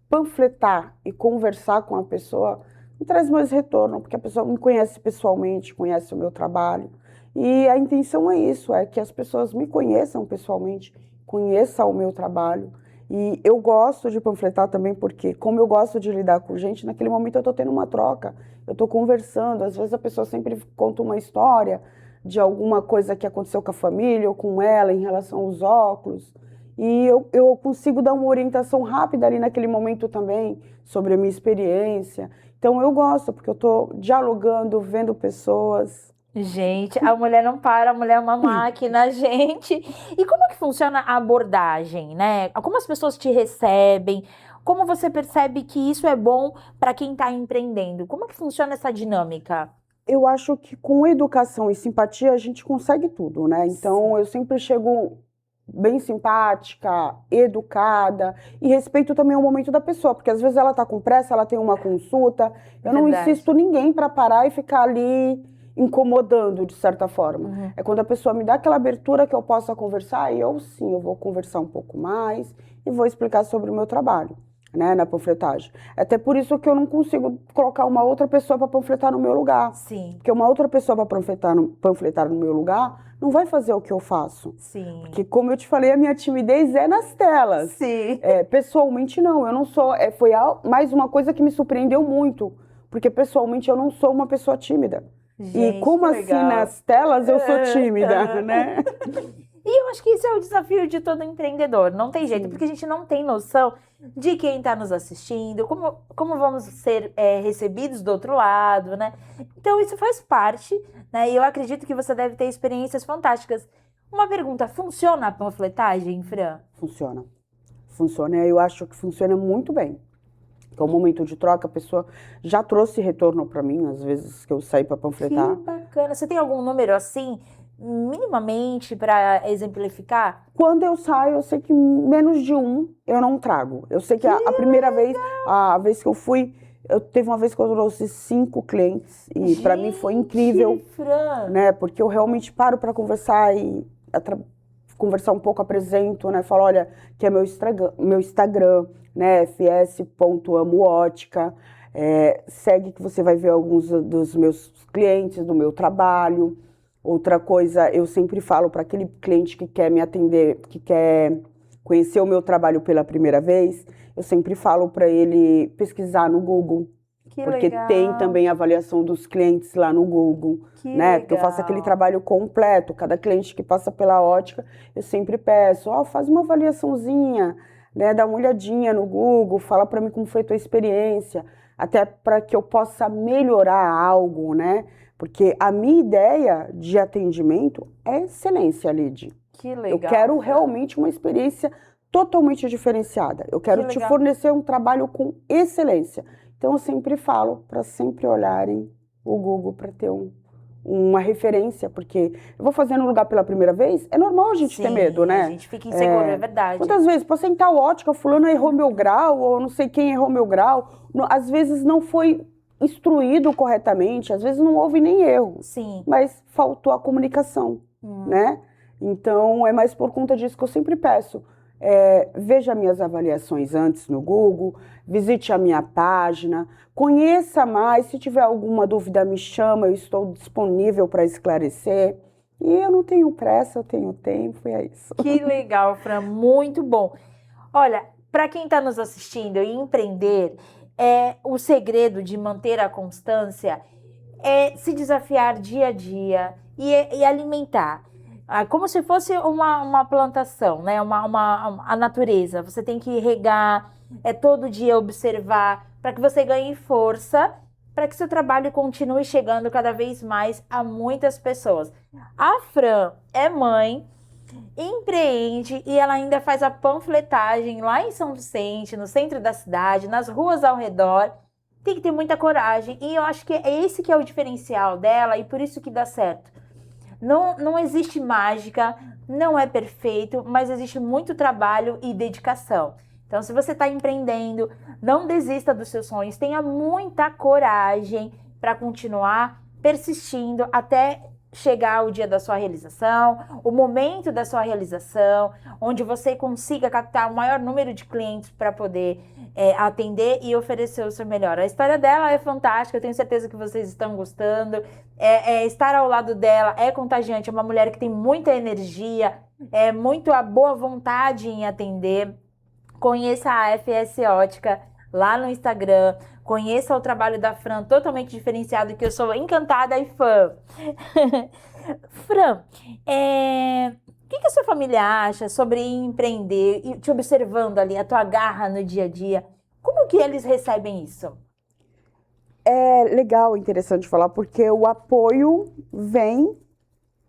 panfletar e conversar com a pessoa me traz mais retorno, porque a pessoa me conhece pessoalmente, conhece o meu trabalho. E a intenção é isso, é que as pessoas me conheçam pessoalmente, conheçam o meu trabalho. E eu gosto de panfletar também porque, como eu gosto de lidar com gente, naquele momento eu estou tendo uma troca, eu estou conversando, às vezes a pessoa sempre conta uma história de alguma coisa que aconteceu com a família ou com ela em relação aos óculos. E eu consigo dar uma orientação rápida ali naquele momento também sobre a minha experiência. Então eu gosto, porque eu estou dialogando, vendo pessoas. Gente, a mulher não para, a mulher é uma máquina, gente. E como que funciona a abordagem, né? Como as pessoas te recebem? Como você percebe que isso é bom para quem está empreendendo? Como que funciona essa dinâmica? Eu acho que com educação e simpatia a gente consegue tudo, né? Então eu sempre chego bem simpática, educada e respeito também o momento da pessoa, porque às vezes ela tá com pressa, ela tem uma consulta, eu não Verdade. insisto ninguém para parar e ficar ali incomodando de certa forma. É quando a pessoa me dá aquela abertura que eu possa conversar e eu sim, eu vou conversar um pouco mais e vou explicar sobre o meu trabalho, né, na panfletagem. Até por isso que eu não consigo colocar uma outra pessoa para panfletar no meu lugar. Sim, Porque uma outra pessoa para panfletar no meu lugar não vai fazer o que eu faço. sim. Porque, como eu te falei, a minha timidez é nas telas. Sim. Pessoalmente, não. Eu não sou... foi mais uma coisa que me surpreendeu muito. Porque, pessoalmente, eu não sou uma pessoa tímida. Gente, E como que assim, legal. nas telas, eu sou tímida, né? E eu acho que isso é o desafio de todo empreendedor. Não tem jeito, porque a gente não tem noção de quem está nos assistindo, como vamos ser recebidos do outro lado, né? Então, isso faz parte, né? E eu acredito que você deve ter experiências fantásticas. Uma pergunta, funciona a panfletagem, Fran? Funciona. Funciona. Eu acho que funciona muito bem. Então, o momento de troca, a pessoa já trouxe retorno para mim, às vezes que eu saí para panfletar. Que bacana. Você tem algum número assim, minimamente, para exemplificar? Quando eu saio, eu sei que menos de um eu não trago. Eu sei que a primeira vez, a vez que eu fui, teve uma vez que eu trouxe 5 clientes e para mim foi incrível, Fran. né? Porque eu realmente paro para conversar e conversar um pouco, apresento, né? Falo, olha, que é meu Instagram, né? fs.amoótica. Segue que você vai ver alguns dos meus clientes, do meu trabalho. Outra coisa, eu sempre falo para aquele cliente que quer me atender, que quer conhecer o meu trabalho pela primeira vez, eu sempre falo para ele pesquisar no Google. Que Porque legal. tem também a avaliação dos clientes lá no Google, Que né? Porque eu faço legal. aquele trabalho completo. Cada cliente que passa pela ótica, eu sempre peço, faz uma avaliaçãozinha, né? Dá uma olhadinha no Google, fala para mim como foi a tua experiência, até para que eu possa melhorar algo, né? Porque a minha ideia de atendimento é excelência, Lid. Que legal. Eu quero realmente uma experiência totalmente diferenciada. Eu quero te fornecer um trabalho com excelência. Então, eu sempre falo para sempre olharem o Google para ter uma referência, porque eu vou fazer no lugar pela primeira vez, é normal a gente ter medo, né? A gente fica inseguro, é verdade. Quantas vezes, passei em tal ótica, fulano errou meu grau, ou não sei quem errou meu grau. Às vezes não foi instruído corretamente, às vezes não houve nem erro. Sim. Mas faltou a comunicação, né? Então, é mais por conta disso que eu sempre peço. Veja minhas avaliações antes no Google, visite a minha página, conheça mais, se tiver alguma dúvida me chama, eu estou disponível para esclarecer. E eu não tenho pressa, eu tenho tempo e é isso. Que legal, Fran, muito bom. Olha, para quem está nos assistindo e empreender, o segredo de manter a constância é se desafiar dia a dia e alimentar. Como se fosse uma plantação, né? A natureza. Você tem que regar, todo dia observar, para que você ganhe força, para que seu trabalho continue chegando cada vez mais a muitas pessoas. A Fran é mãe, empreende e ela ainda faz a panfletagem lá em São Vicente, no centro da cidade, nas ruas ao redor. tem que ter muita coragem. E eu acho que é esse que é o diferencial dela e por isso que dá certo. Não existe mágica, não é perfeito, mas existe muito trabalho e dedicação. Então, se você está empreendendo, não desista dos seus sonhos, tenha muita coragem para continuar persistindo até chegar o dia da sua realização, o momento da sua realização, onde você consiga captar o maior número de clientes para poder atender e oferecer o seu melhor. A história dela é fantástica, eu tenho certeza que vocês estão gostando. Estar ao lado dela é contagiante, é uma mulher que tem muita energia, muito a boa vontade em atender. Conheça a FS Ótica lá no Instagram, conheça o trabalho da Fran, totalmente diferenciado, que eu sou encantada e fã. Fran, o que a sua família acha sobre empreender e te observando ali, a tua garra no dia a dia? Como que eles recebem isso? É legal, interessante falar, porque o apoio vem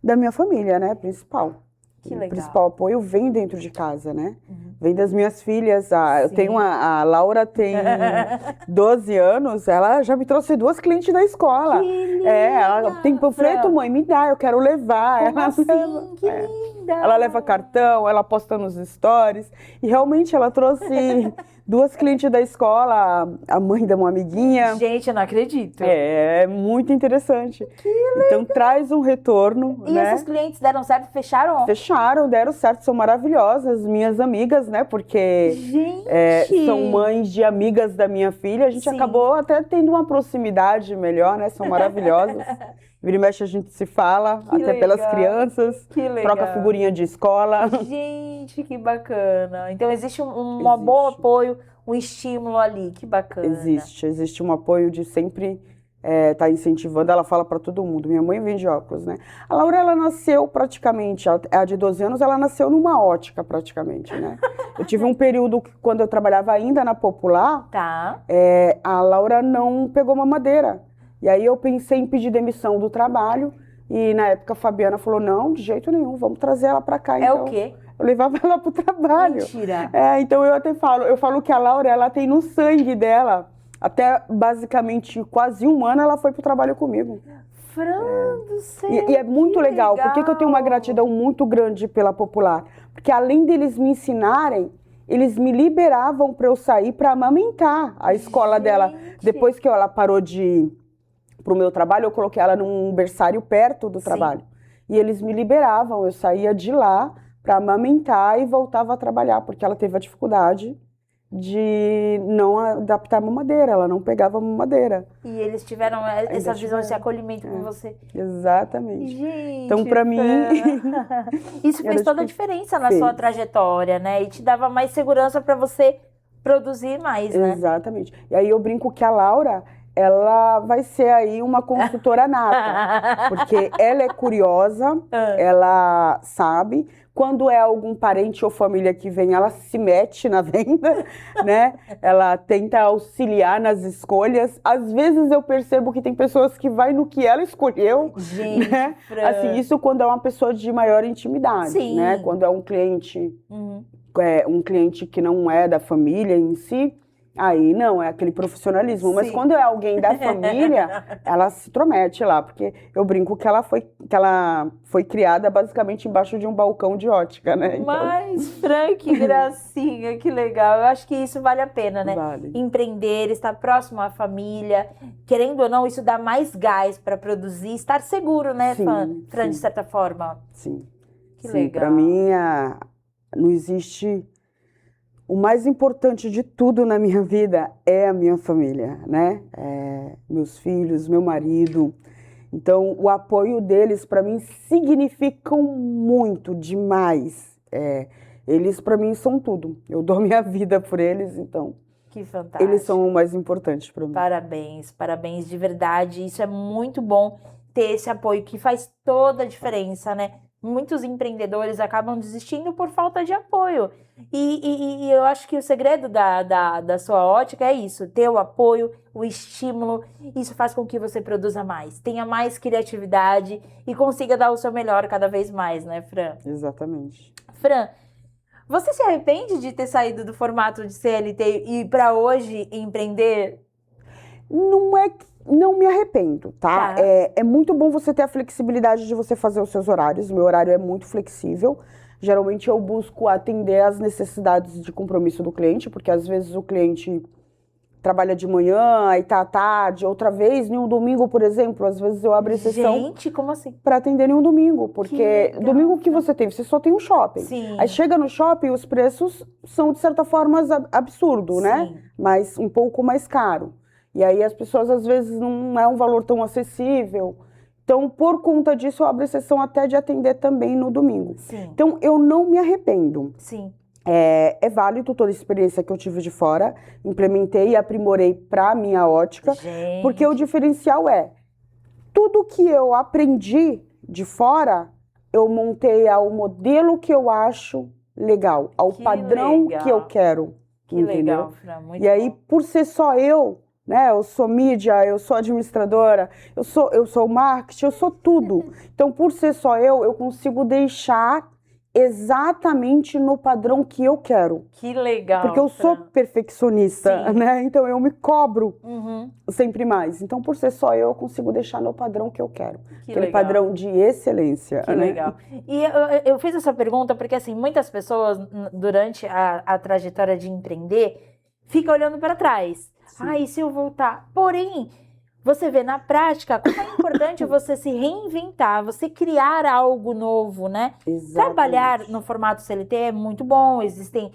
da minha família, né, principal. Que legal. O principal apoio vem dentro de casa, né? Vem das minhas filhas. Eu tenho a Laura tem 12 anos, ela já me trouxe 2 clientes da escola. Que linda, ela tem panfleto, mãe, me dá, eu quero levar. Como assim? Que linda! Ela leva cartão, ela posta nos stories. E realmente ela trouxe 2 clientes da escola, a mãe de uma amiguinha. Gente, eu não acredito. É muito interessante. Que legal. Então traz um retorno, E né? esses clientes deram certo, fecharam? Fecharam, deram certo, são maravilhosas, minhas amigas, né? Porque Gente! são mães de amigas da minha filha. A gente Sim. acabou até tendo uma proximidade melhor, né? São maravilhosas. Vira e mexe a gente se fala, Que até legal. pelas crianças. Que legal. Troca figurinha de escola. Gente, que bacana. Então existe um Existe. bom apoio, um estímulo ali, que bacana. Existe um apoio de sempre tá incentivando. Ela fala para todo mundo. Minha mãe vende óculos, né? A Laura, ela nasceu praticamente, a de 12 anos, ela nasceu numa ótica praticamente, né? Eu tive um período que, quando eu trabalhava ainda na Popular, Tá. a Laura não pegou mamadeira. E aí eu pensei em pedir demissão do trabalho. E na época a Fabiana falou, não, de jeito nenhum, vamos trazer ela para cá. É o quê? Eu levava ela pro trabalho. Mentira. Então eu falo que a Laura, ela tem no sangue dela. Até basicamente quase 1 ano ela foi pro trabalho comigo. Fran do céu, E é muito que legal. Por que eu tenho uma gratidão muito grande pela Popular? Porque além deles me ensinarem, eles me liberavam para eu sair para amamentar. A escola dela, depois que ela parou de ir pro meu trabalho, eu coloquei ela num berçário perto do trabalho. E eles me liberavam, eu saía de lá para amamentar e voltava a trabalhar, porque ela teve a dificuldade de não adaptar a mamadeira, ela não pegava a mamadeira. E eles tiveram essa visão, esse acolhimento com você. Exatamente. Gente, então, para mim... Isso fez toda a diferença na sua trajetória, né? E te dava mais segurança para você produzir mais, né? Exatamente. E aí eu brinco que a Laura, ela vai ser aí uma consultora nata, porque ela é curiosa, ela sabe. Quando é algum parente ou família que vem, ela se mete na venda, né? Ela tenta auxiliar nas escolhas. Às vezes eu percebo que tem pessoas que vai no que ela escolheu. Gente, né? Fran. Assim, isso quando é uma pessoa de maior intimidade, Sim. né? Quando é um cliente, um cliente que não é da família em si, aí não, é aquele profissionalismo. Sim. Mas quando é alguém da família, ela se intromete lá, porque eu brinco que ela foi criada basicamente embaixo de um balcão de ótica, né? Então, Mas, Fran, que gracinha, que legal. Eu acho que isso vale a pena, né? Vale. Empreender, estar próximo à família, querendo ou não, isso dá mais gás para produzir, estar seguro, né, Sim, Fran, de sim. certa forma. Sim. Que Sim, legal. para mim, não existe... O mais importante de tudo na minha vida é a minha família, né? Meus filhos, meu marido. Então, o apoio deles, para mim, significam muito, demais. Eles, para mim, são tudo. Eu dou minha vida por eles, então... Que fantástico. Eles são o mais importante para mim. Parabéns, parabéns de verdade. Isso é muito bom, ter esse apoio que faz toda a diferença, né? Muitos empreendedores acabam desistindo por falta de apoio. E eu acho que o segredo da sua ótica é isso, ter o apoio, o estímulo. Isso faz com que você produza mais, tenha mais criatividade e consiga dar o seu melhor cada vez mais, né, Fran? Exatamente. Fran, você se arrepende de ter saído do formato de CLT e para hoje empreender? Não me arrependo, tá? É muito bom você ter a flexibilidade de você fazer os seus horários. Meu horário é muito flexível. Geralmente eu busco atender às necessidades de compromisso do cliente, porque às vezes o cliente trabalha de manhã, aí tá à tarde, outra vez, em um domingo, por exemplo, às vezes eu abro exceção. Gente, como assim? Para atender em um domingo, porque domingo que você tem, você só tem um shopping. Sim. Aí chega no shopping, os preços são de certa forma absurdo, né? Mas um pouco mais caro. E aí as pessoas às vezes não é um valor tão acessível. Então, por conta disso, eu abro exceção até de atender também no domingo. Sim. Então, eu não me arrependo. Sim. É válido toda a experiência que eu tive de fora, implementei e aprimorei para a minha ótica, porque o diferencial tudo que eu aprendi de fora, eu montei ao modelo que eu acho legal, ao padrão que eu quero. Que legal, Fran, muito E aí, por ser só eu, né? Eu sou mídia, eu sou administradora, eu sou marketing, eu sou tudo. Então, por ser só eu consigo deixar exatamente no padrão que eu quero. Que legal. Porque eu sou perfeccionista, né? Então eu me cobro sempre mais. Então, por ser só eu consigo deixar no padrão que eu quero. Aquele padrão de excelência. Que legal. E eu fiz essa pergunta porque, assim, muitas pessoas, durante a trajetória de empreender, ficam olhando para trás. E se eu voltar? Porém, você vê na prática como é importante você se reinventar, você criar algo novo, né? Exatamente. Trabalhar no formato CLT é muito bom, existem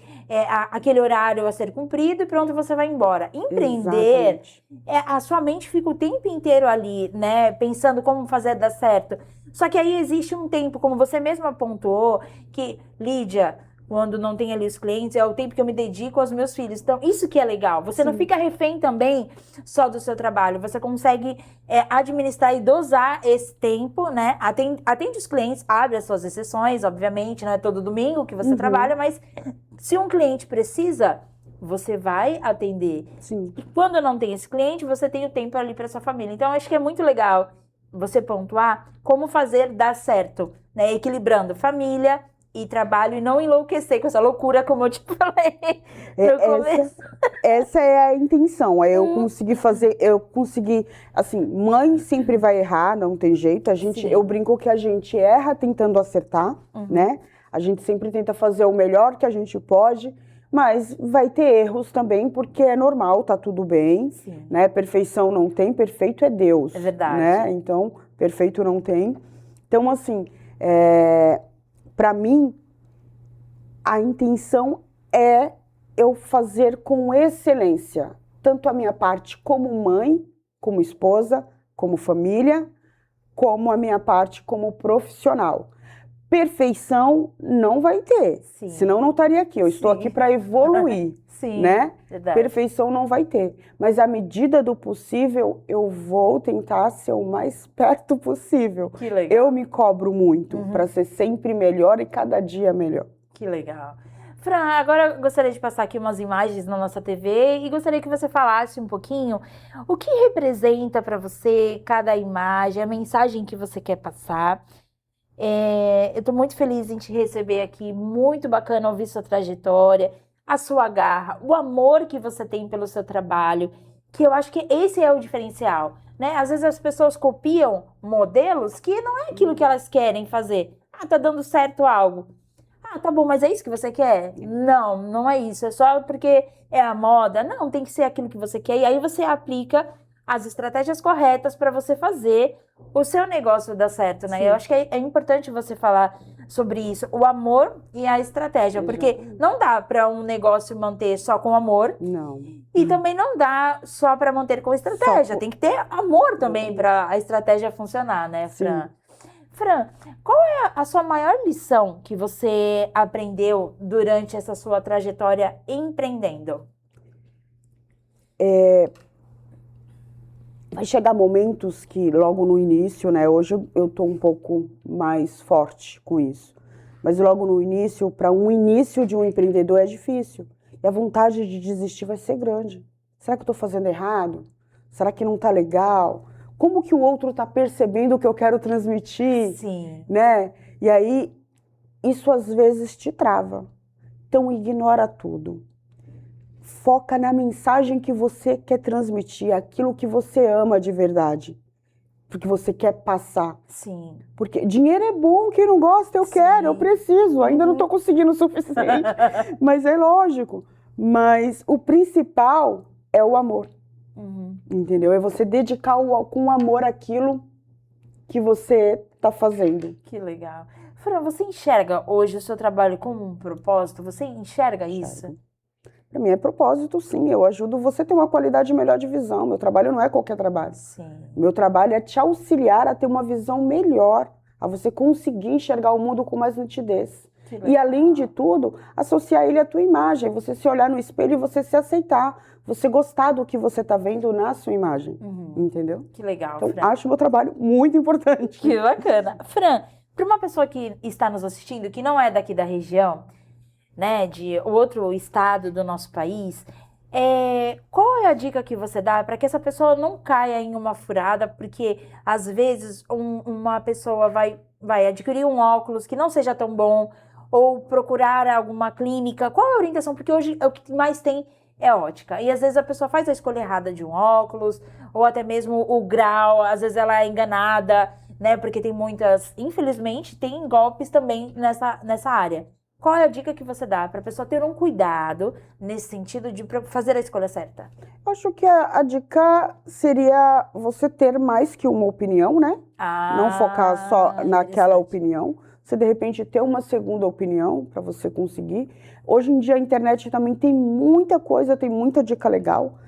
aquele horário a ser cumprido e pronto, você vai embora. Empreender, a sua mente fica o tempo inteiro ali, né? Pensando como fazer dar certo. Só que aí existe um tempo, como você mesma apontou, que, Lídia, quando não tem ali os clientes, é o tempo que eu me dedico aos meus filhos. Então, isso que é legal. Você não fica refém também só do seu trabalho. Você consegue administrar e dosar esse tempo, né? Atende os clientes, abre as suas exceções, obviamente, não é todo domingo que você trabalha, mas se um cliente precisa, você vai atender. Sim. E quando não tem esse cliente, você tem o tempo ali para sua família. Então, acho que é muito legal você pontuar como fazer dar certo, né? Equilibrando família e trabalho e não enlouquecer com essa loucura, como eu te falei no começo. Essa é a intenção, eu consegui, assim, mãe sempre vai errar, não tem jeito, eu brinco que a gente erra tentando acertar, né? A gente sempre tenta fazer o melhor que a gente pode, mas vai ter erros também, porque é normal, tá tudo bem, né? Perfeição não tem, perfeito é Deus. É verdade. Né? Então, perfeito não tem. Então, assim, para mim, a intenção é eu fazer com excelência, tanto a minha parte como mãe, como esposa, como família, como a minha parte como profissional. Perfeição não vai ter, senão não estaria aqui. Eu estou aqui para evoluir, né? Verdade. Perfeição não vai ter, mas à medida do possível, eu vou tentar ser o mais perto possível. Que legal. Eu me cobro muito para ser sempre melhor e cada dia melhor. Que legal. Fran, agora eu gostaria de passar aqui umas imagens na nossa TV e gostaria que você falasse um pouquinho o que representa para você cada imagem, a mensagem que você quer passar. Eu estou muito feliz em te receber aqui, muito bacana ouvir sua trajetória, a sua garra, o amor que você tem pelo seu trabalho, que eu acho que esse é o diferencial, né? Às vezes as pessoas copiam modelos que não é aquilo que elas querem fazer. Tá dando certo algo. Tá bom, mas é isso que você quer? Não, não é isso, é só porque é a moda. Não, tem que ser aquilo que você quer. E aí você aplica as estratégias corretas para você fazer o seu negócio dar certo, né? Eu acho que é importante você falar sobre isso, o amor e a estratégia, porque não dá para um negócio manter só com amor. Não. E também não dá só para manter com estratégia. Tem que ter amor também para a estratégia funcionar, né, Fran? Fran, qual é a sua maior lição que você aprendeu durante essa sua trajetória empreendendo? Vai chegar momentos que logo no início, né? Hoje eu tô um pouco mais forte com isso. Mas logo no início, para um início de um empreendedor é difícil. E a vontade de desistir vai ser grande. Será que eu tô fazendo errado? Será que não tá legal? Como que o outro tá percebendo o que eu quero transmitir? Né? E aí, isso às vezes te trava. Então, ignora tudo. foca na mensagem que você quer transmitir, aquilo que você ama de verdade, porque você quer passar. Sim. Porque dinheiro é bom, quem não gosta, eu quero, eu preciso, ainda não estou conseguindo o suficiente, mas é lógico. Mas o principal é o amor, entendeu? É você dedicar com amor aquilo que você está fazendo. Que legal. Fran, você enxerga hoje o seu trabalho como um propósito? Você enxerga isso? Para mim é propósito, sim. Eu ajudo você a ter uma qualidade melhor de visão. Meu trabalho não é qualquer trabalho. Sim. Meu trabalho é te auxiliar a ter uma visão melhor, a você conseguir enxergar o mundo com mais nitidez. E além de tudo, associar ele à tua imagem. Você se olhar no espelho e você se aceitar. Você gostar do que você está vendo na sua imagem. Entendeu? Que legal, então, Fran. acho meu trabalho muito importante. Que bacana. Fran, para uma pessoa que está nos assistindo, que não é daqui da região, né, de outro estado do nosso país, qual é a dica que você dá para que essa pessoa não caia em uma furada? Porque, às vezes, uma pessoa vai adquirir um óculos que não seja tão bom, ou procurar alguma clínica. Qual é a orientação? Porque hoje o que mais tem é ótica. E às vezes a pessoa faz a escolha errada de um óculos, ou até mesmo o grau, às vezes ela é enganada, né? Porque tem muitas, infelizmente, tem golpes também nessa área. Qual é a dica que você dá para a pessoa ter um cuidado nesse sentido de fazer a escolha certa? Acho que a dica seria você ter mais que uma opinião, né? Não focar só naquela opinião. Você, de repente, ter uma segunda opinião para você conseguir. Hoje em dia, a internet também tem muita coisa, tem muita dica legal.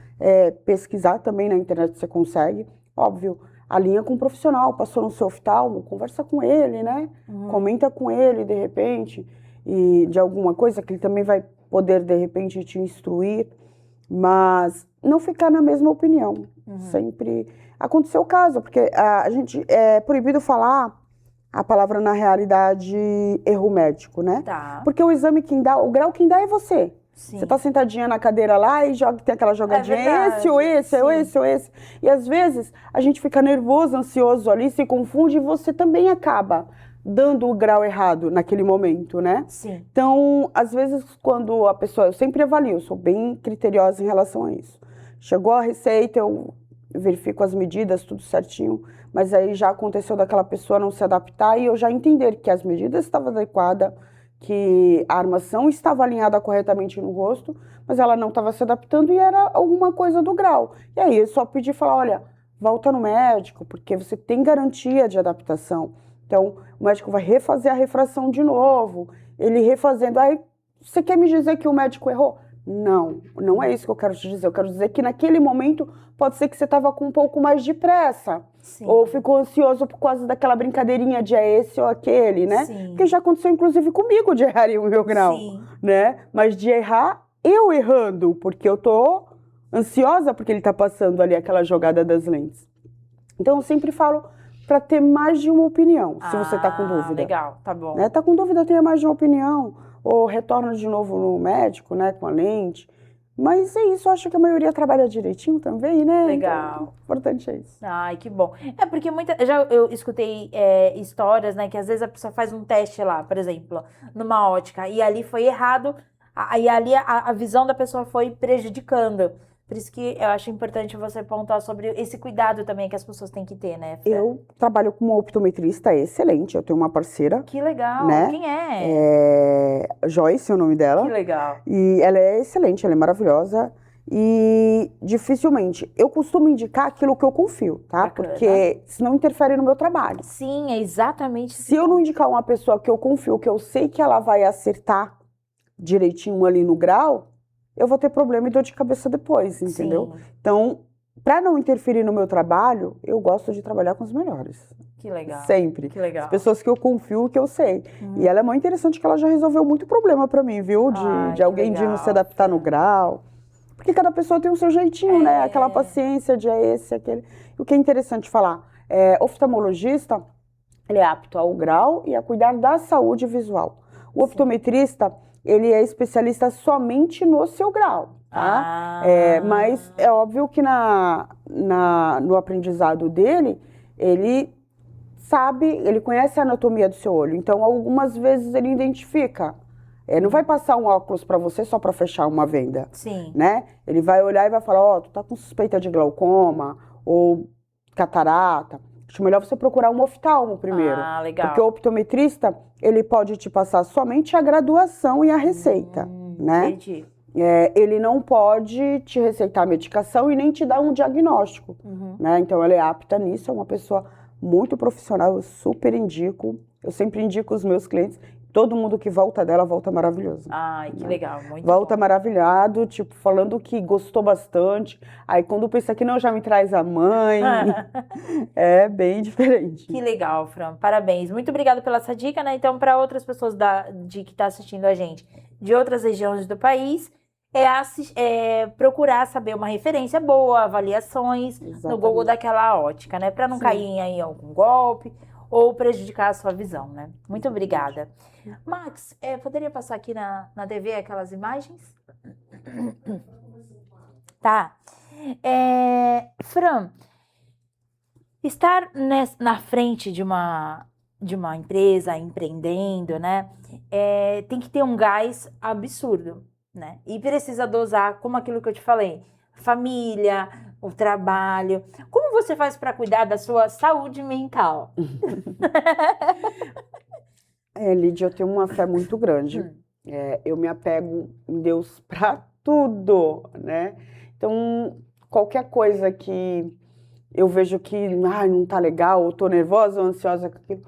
Pesquisar também na internet você consegue. Óbvio, alinha com um profissional, passou no seu oftalmo, conversa com ele, né? Comenta com ele, de repente, e de alguma coisa que ele também vai poder, de repente, te instruir. Mas não ficar na mesma opinião. Sempre aconteceu o caso, porque a gente é proibido falar a palavra, na realidade, erro médico, né? Tá. Porque o exame quem dá, o grau quem dá é você. Sim. Você tá sentadinha na cadeira lá e tem aquela jogadinha, verdade, esse ou esse, sim. ou esse ou esse. E às vezes a gente fica nervoso, ansioso ali, se confunde e você também acaba dando o grau errado naquele momento, né? Sim. Então, às vezes, quando a pessoa... Eu sempre avalio, eu sou bem criteriosa em relação a isso. Chegou a receita, eu verifico as medidas, tudo certinho, mas aí já aconteceu daquela pessoa não se adaptar e eu já entender que as medidas estavam adequadas, que a armação estava alinhada corretamente no rosto, mas ela não estava se adaptando e era alguma coisa do grau. E aí eu só pedi e falar, olha, volta no médico, porque você tem garantia de adaptação. Então, o médico vai refazer a refração de novo, ele refazendo. Aí, você quer me dizer que o médico errou? Não, não é isso que eu quero te dizer. Eu quero dizer que naquele momento pode ser que você estava com um pouco mais de pressa. Sim. Ou ficou ansioso por causa daquela brincadeirinha de esse ou aquele, né? Sim. Porque já aconteceu, inclusive, comigo de errar o meu grau. Sim. Né? Mas de errar, eu errando, porque eu tô ansiosa porque ele tá passando ali aquela jogada das lentes. Então, eu sempre falo para ter mais de uma opinião, se você tá com dúvida. Legal, tá bom. Né? Tá com dúvida, tenha mais de uma opinião. Ou retorna de novo no médico, né, com a lente. Mas é isso, eu acho que a maioria trabalha direitinho também, né? Legal. Então, o importante é isso. Ai, que bom. É porque eu escutei histórias, né, que às vezes a pessoa faz um teste lá, por exemplo, numa ótica, e ali foi errado, e ali a visão da pessoa foi prejudicando. Por isso que eu acho importante você pontuar sobre esse cuidado também que as pessoas têm que ter, né, Fran? Eu trabalho com uma optometrista excelente, eu tenho uma parceira. Que legal, né? Quem é? Joyce é o nome dela. Que legal. E ela é excelente, ela é maravilhosa. E dificilmente, eu costumo indicar aquilo que eu confio, tá? Bacana. Porque senão interfere no meu trabalho. Sim, é exatamente isso. Se eu não indicar uma pessoa que eu confio, que eu sei que ela vai acertar direitinho ali no grau, eu vou ter problema e dor de cabeça depois, entendeu? Sim. Então, para não interferir no meu trabalho, eu gosto de trabalhar com os melhores. Que legal. Sempre. Que legal. As pessoas que eu confio, que eu sei. E ela é muito interessante que ela já resolveu muito problema para mim, viu? De alguém de não se adaptar no grau. Porque cada pessoa tem o seu jeitinho, né? Aquela paciência de esse, aquele. E o que é interessante falar, oftalmologista, ele é apto ao grau e a cuidar da saúde visual. O optometrista, ele é especialista somente no seu grau, tá? Mas é óbvio que no aprendizado dele, ele sabe, ele conhece a anatomia do seu olho. Então, algumas vezes ele identifica Não vai passar um óculos para você só para fechar uma venda, Sim. né? Ele vai olhar e vai falar, ó, tu tá com suspeita de glaucoma ou catarata. Acho melhor você procurar um oftalmo primeiro. Ah, legal. Porque o optometrista, ele pode te passar somente a graduação e a receita, né? Entendi. Ele não pode te receitar medicação e nem te dar um diagnóstico, né? Então, ela é apta nisso, é uma pessoa muito profissional, eu super indico. Eu sempre indico os meus clientes. Todo mundo que volta dela, volta maravilhoso. Ai, que legal, muito Volta bom. maravilhado, tipo, falando que gostou bastante. Aí, quando pensa que não, já me traz a mãe. É bem diferente. Que legal, Fran. Parabéns. Muito obrigada pela essa dica, né? Então, para outras pessoas que estão assistindo a gente de outras regiões do país, procurar saber uma referência boa, avaliações no Google daquela ótica, né? Para não cair em algum golpe ou prejudicar a sua visão, né? Muito obrigada. Max, poderia passar aqui na TV aquelas imagens? Tá. Fran, estar na frente de uma empresa, empreendendo, né? Tem que ter um gás absurdo, né? E precisa dosar, como aquilo que eu te falei, família, o trabalho. Como você faz para cuidar da sua saúde mental? Lídia, eu tenho uma fé muito grande. Eu me apego em Deus para tudo, né? Então, qualquer coisa que eu vejo que não tá legal, ou tô nervosa ou ansiosa com aquilo,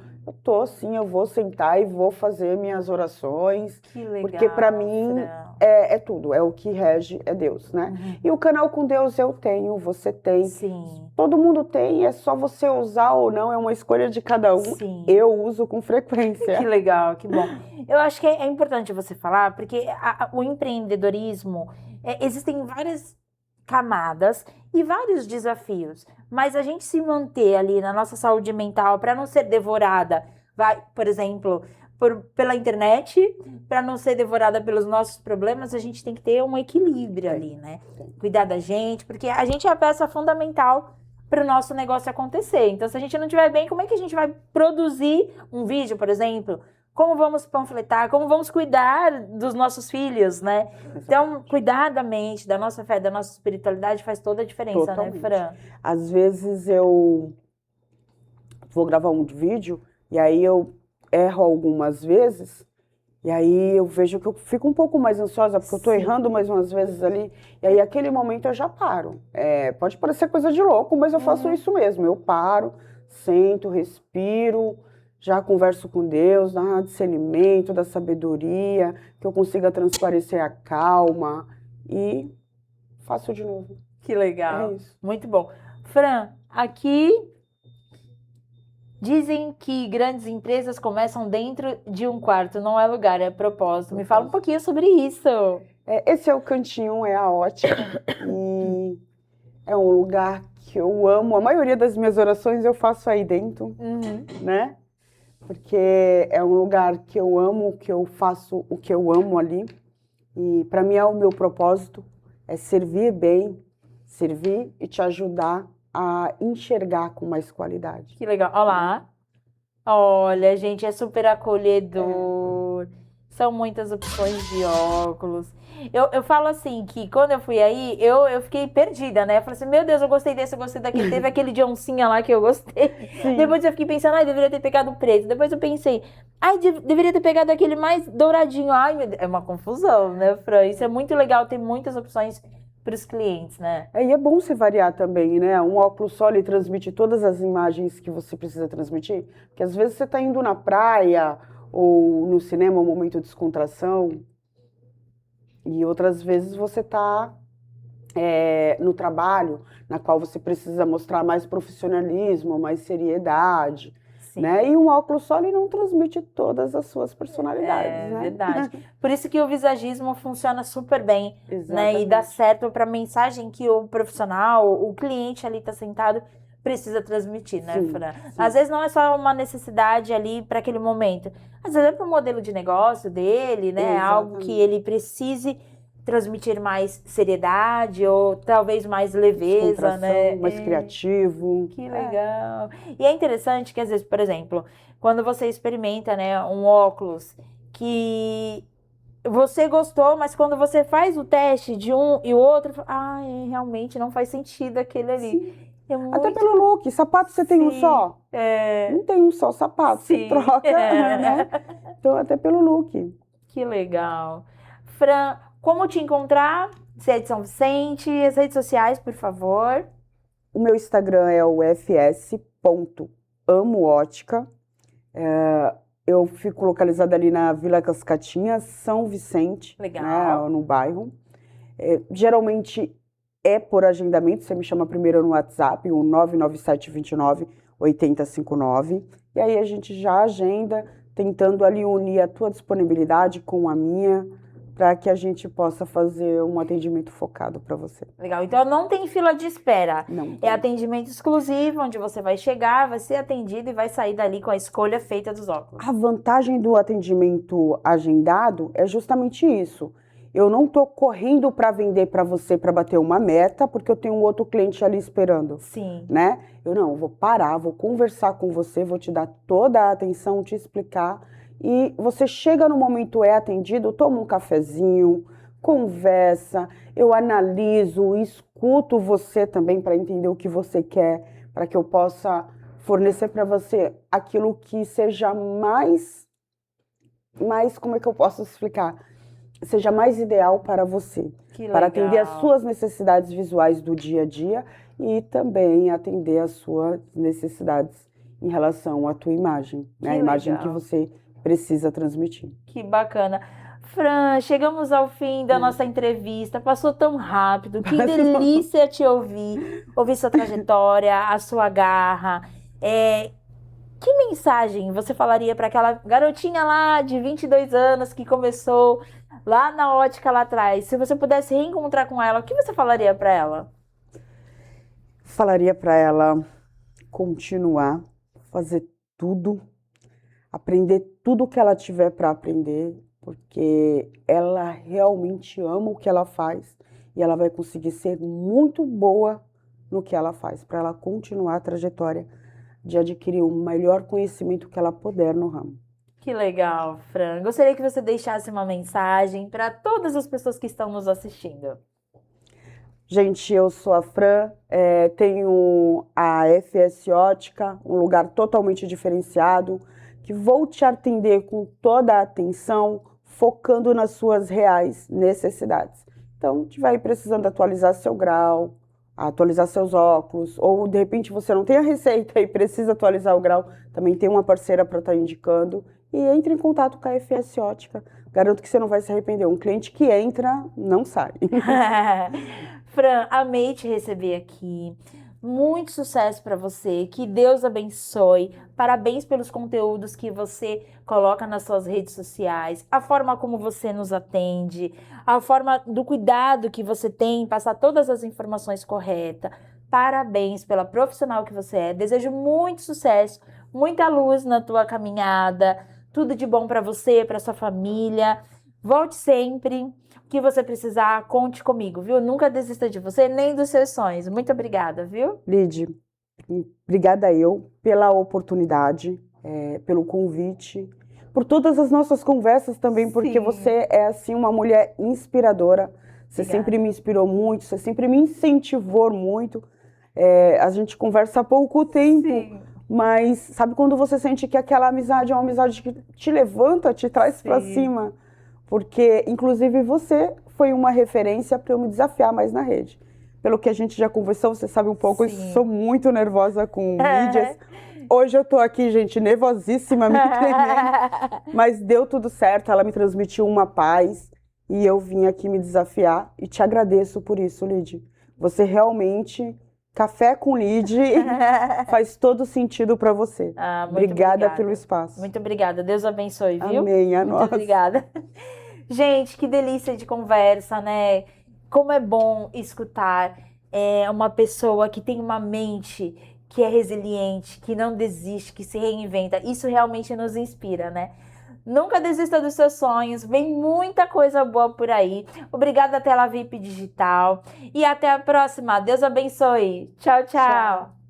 eu vou sentar e vou fazer minhas orações. Que legal, porque para mim é tudo, é o que rege, é Deus, né? E o canal com Deus eu tenho, você tem. Sim. Todo mundo tem, é só você usar ou não, é uma escolha de cada um. Sim. Eu uso com frequência. Que legal, que bom. Eu acho que é importante você falar, porque o empreendedorismo, existem várias camadas e vários desafios, mas a gente se manter ali na nossa saúde mental para não ser devorada, por exemplo, pela internet, para não ser devorada pelos nossos problemas, a gente tem que ter um equilíbrio ali, né? Cuidar da gente, porque a gente é a peça fundamental para o nosso negócio acontecer. Então, se a gente não estiver bem, como é que a gente vai produzir um vídeo, por exemplo? Como vamos panfletar? Como vamos cuidar dos nossos filhos, né? Então, cuidar da mente, da nossa fé, da nossa espiritualidade faz toda a diferença, Totalmente. né, Fran? Às vezes eu vou gravar um vídeo e aí eu erro algumas vezes e aí eu vejo que eu fico um pouco mais ansiosa porque eu tô errando mais umas vezes ali e aí aquele momento eu já paro. Pode parecer coisa de louco, mas eu faço isso mesmo. Eu paro, sento, respiro, já converso com Deus, dá discernimento, da sabedoria, que eu consiga transparecer a calma e faço de novo. Que legal. É isso. Muito bom. Fran, aqui dizem que grandes empresas começam dentro de um quarto, não é lugar, é propósito. Me fala um pouquinho sobre isso. Esse é o cantinho, é a ótica e é um lugar que eu amo. A maioria das minhas orações eu faço aí dentro, né? Porque é um lugar que eu amo, que eu faço o que eu amo ali. E para mim é o meu propósito, é servir bem, servir e te ajudar a enxergar com mais qualidade. Que legal. Olha lá. Olha, gente, é super acolhedor. São muitas opções de óculos. Eu falo assim, que quando eu fui aí, eu fiquei perdida, né? Eu falei assim, meu Deus, eu gostei desse, eu gostei daquele. Teve aquele de oncinha lá que eu gostei. Sim. Depois eu fiquei pensando, deveria ter pegado o preto. Depois eu pensei, deveria ter pegado aquele mais douradinho. Ai, meu Deus. É uma confusão, né, Fran? Isso é muito legal, ter muitas opções para os clientes, né? E é bom se variar também, né? Um óculos só, ele transmite todas as imagens que você precisa transmitir. Porque às vezes você está indo na praia ou no cinema, um momento de descontração, e outras vezes você está no trabalho, na qual você precisa mostrar mais profissionalismo, mais seriedade. Né? E um óculos só, ele não transmite todas as suas personalidades, né? Verdade. Por isso que o visagismo funciona super bem, Exatamente. né? E dá certo para a mensagem que o profissional, o cliente ali está sentado, precisa transmitir, né, Fran? Às vezes não é só uma necessidade ali para aquele momento. Às vezes é para o modelo de negócio dele, né? Algo que ele precise transmitir mais seriedade ou talvez mais leveza, né? Mais criativo. Que legal. E é interessante que às vezes, por exemplo, quando você experimenta, né, um óculos que você gostou, mas quando você faz o teste de um e o outro, realmente não faz sentido aquele ali. Sim. É Até muito... pelo look, sapato você tem um Sim, só? Não tem um só sapato, você sim. troca, né? Então, até pelo look. Que legal. Fran, como te encontrar? Você é de São Vicente, as redes sociais, por favor. O meu Instagram é o fs.amoótica. Eu fico localizada ali na Vila Cascatinha, São Vicente, Legal. né, no bairro. Geralmente é por agendamento, você me chama primeiro no WhatsApp, o 99729-8059, e aí a gente já agenda, tentando ali unir a tua disponibilidade com a minha, para que a gente possa fazer um atendimento focado para você. Legal. Então não tem fila de espera. Não. É atendimento exclusivo, onde você vai chegar, vai ser atendido e vai sair dali com a escolha feita dos óculos. A vantagem do atendimento agendado é justamente isso. Eu não estou correndo para vender para você para bater uma meta, porque eu tenho um outro cliente ali esperando. Sim. Né? Eu vou parar, vou conversar com você, vou te dar toda a atenção, te explicar. E você chega no momento, é atendido, toma um cafezinho, conversa, eu analiso, escuto você também para entender o que você quer, para que eu possa fornecer para você aquilo que seja mais, como é que eu posso explicar? Seja mais ideal para você, para atender as suas necessidades visuais do dia a dia e também atender as suas necessidades em relação à tua imagem, né? A imagem que você precisa transmitir. Que bacana. Fran, chegamos ao fim da nossa entrevista, passou tão rápido, que delícia te ouvir sua trajetória, a sua garra. Que mensagem você falaria para aquela garotinha lá de 22 anos que começou lá na ótica lá atrás? Se você pudesse reencontrar com ela, o que você falaria para ela? Falaria para ela continuar, fazer tudo, aprender tudo que ela tiver para aprender, porque ela realmente ama o que ela faz e ela vai conseguir ser muito boa no que ela faz, para ela continuar a trajetória de adquirir o melhor conhecimento que ela puder no ramo. Que legal, Fran. Gostaria que você deixasse uma mensagem para todas as pessoas que estão nos assistindo. Gente, eu sou a Fran, tenho a FS Ótica, um lugar totalmente diferenciado, que vou te atender com toda a atenção, focando nas suas reais necessidades. Então, estiver precisando atualizar seu grau, atualizar seus óculos, ou de repente você não tem a receita e precisa atualizar o grau, também tem uma parceira para estar indicando, e entre em contato com a FS Ótica. Garanto que você não vai se arrepender. Um cliente que entra, não sai. Fran, amei te receber aqui. Muito sucesso para você. Que Deus abençoe. Parabéns pelos conteúdos que você coloca nas suas redes sociais, a forma como você nos atende, a forma do cuidado que você tem em passar todas as informações corretas. Parabéns pela profissional que você é. Desejo muito sucesso, muita luz na tua caminhada. Tudo de bom para você, para sua família. Volte sempre. O que você precisar, conte comigo, viu? Nunca desista de você, nem dos seus sonhos. Muito obrigada, viu? Lid, obrigada eu pela oportunidade, pelo convite, por todas as nossas conversas também, porque você é, assim, uma mulher inspiradora. Você sempre me inspirou muito, você sempre me incentivou muito. A gente conversa há pouco tempo, mas sabe quando você sente que aquela amizade é uma amizade que te levanta, te traz para cima? Porque, inclusive, você foi uma referência para eu me desafiar mais na rede. Pelo que a gente já conversou, você sabe um pouco, eu sou muito nervosa com mídias. Hoje eu tô aqui, gente, nervosíssima, me tremendo. Mas deu tudo certo, ela me transmitiu uma paz. E eu vim aqui me desafiar e te agradeço por isso, Lid. Você realmente, café com Lid, faz todo sentido para você. Obrigada pelo espaço. Muito obrigada. Deus abençoe, viu? Amém, a nós. Muito obrigada. Gente, que delícia de conversa, né? Como é bom escutar uma pessoa que tem uma mente que é resiliente, que não desiste, que se reinventa. Isso realmente nos inspira, né? Nunca desista dos seus sonhos, vem muita coisa boa por aí. Obrigada, Tela VIP Digital. E até a próxima. Deus abençoe. Tchau, tchau.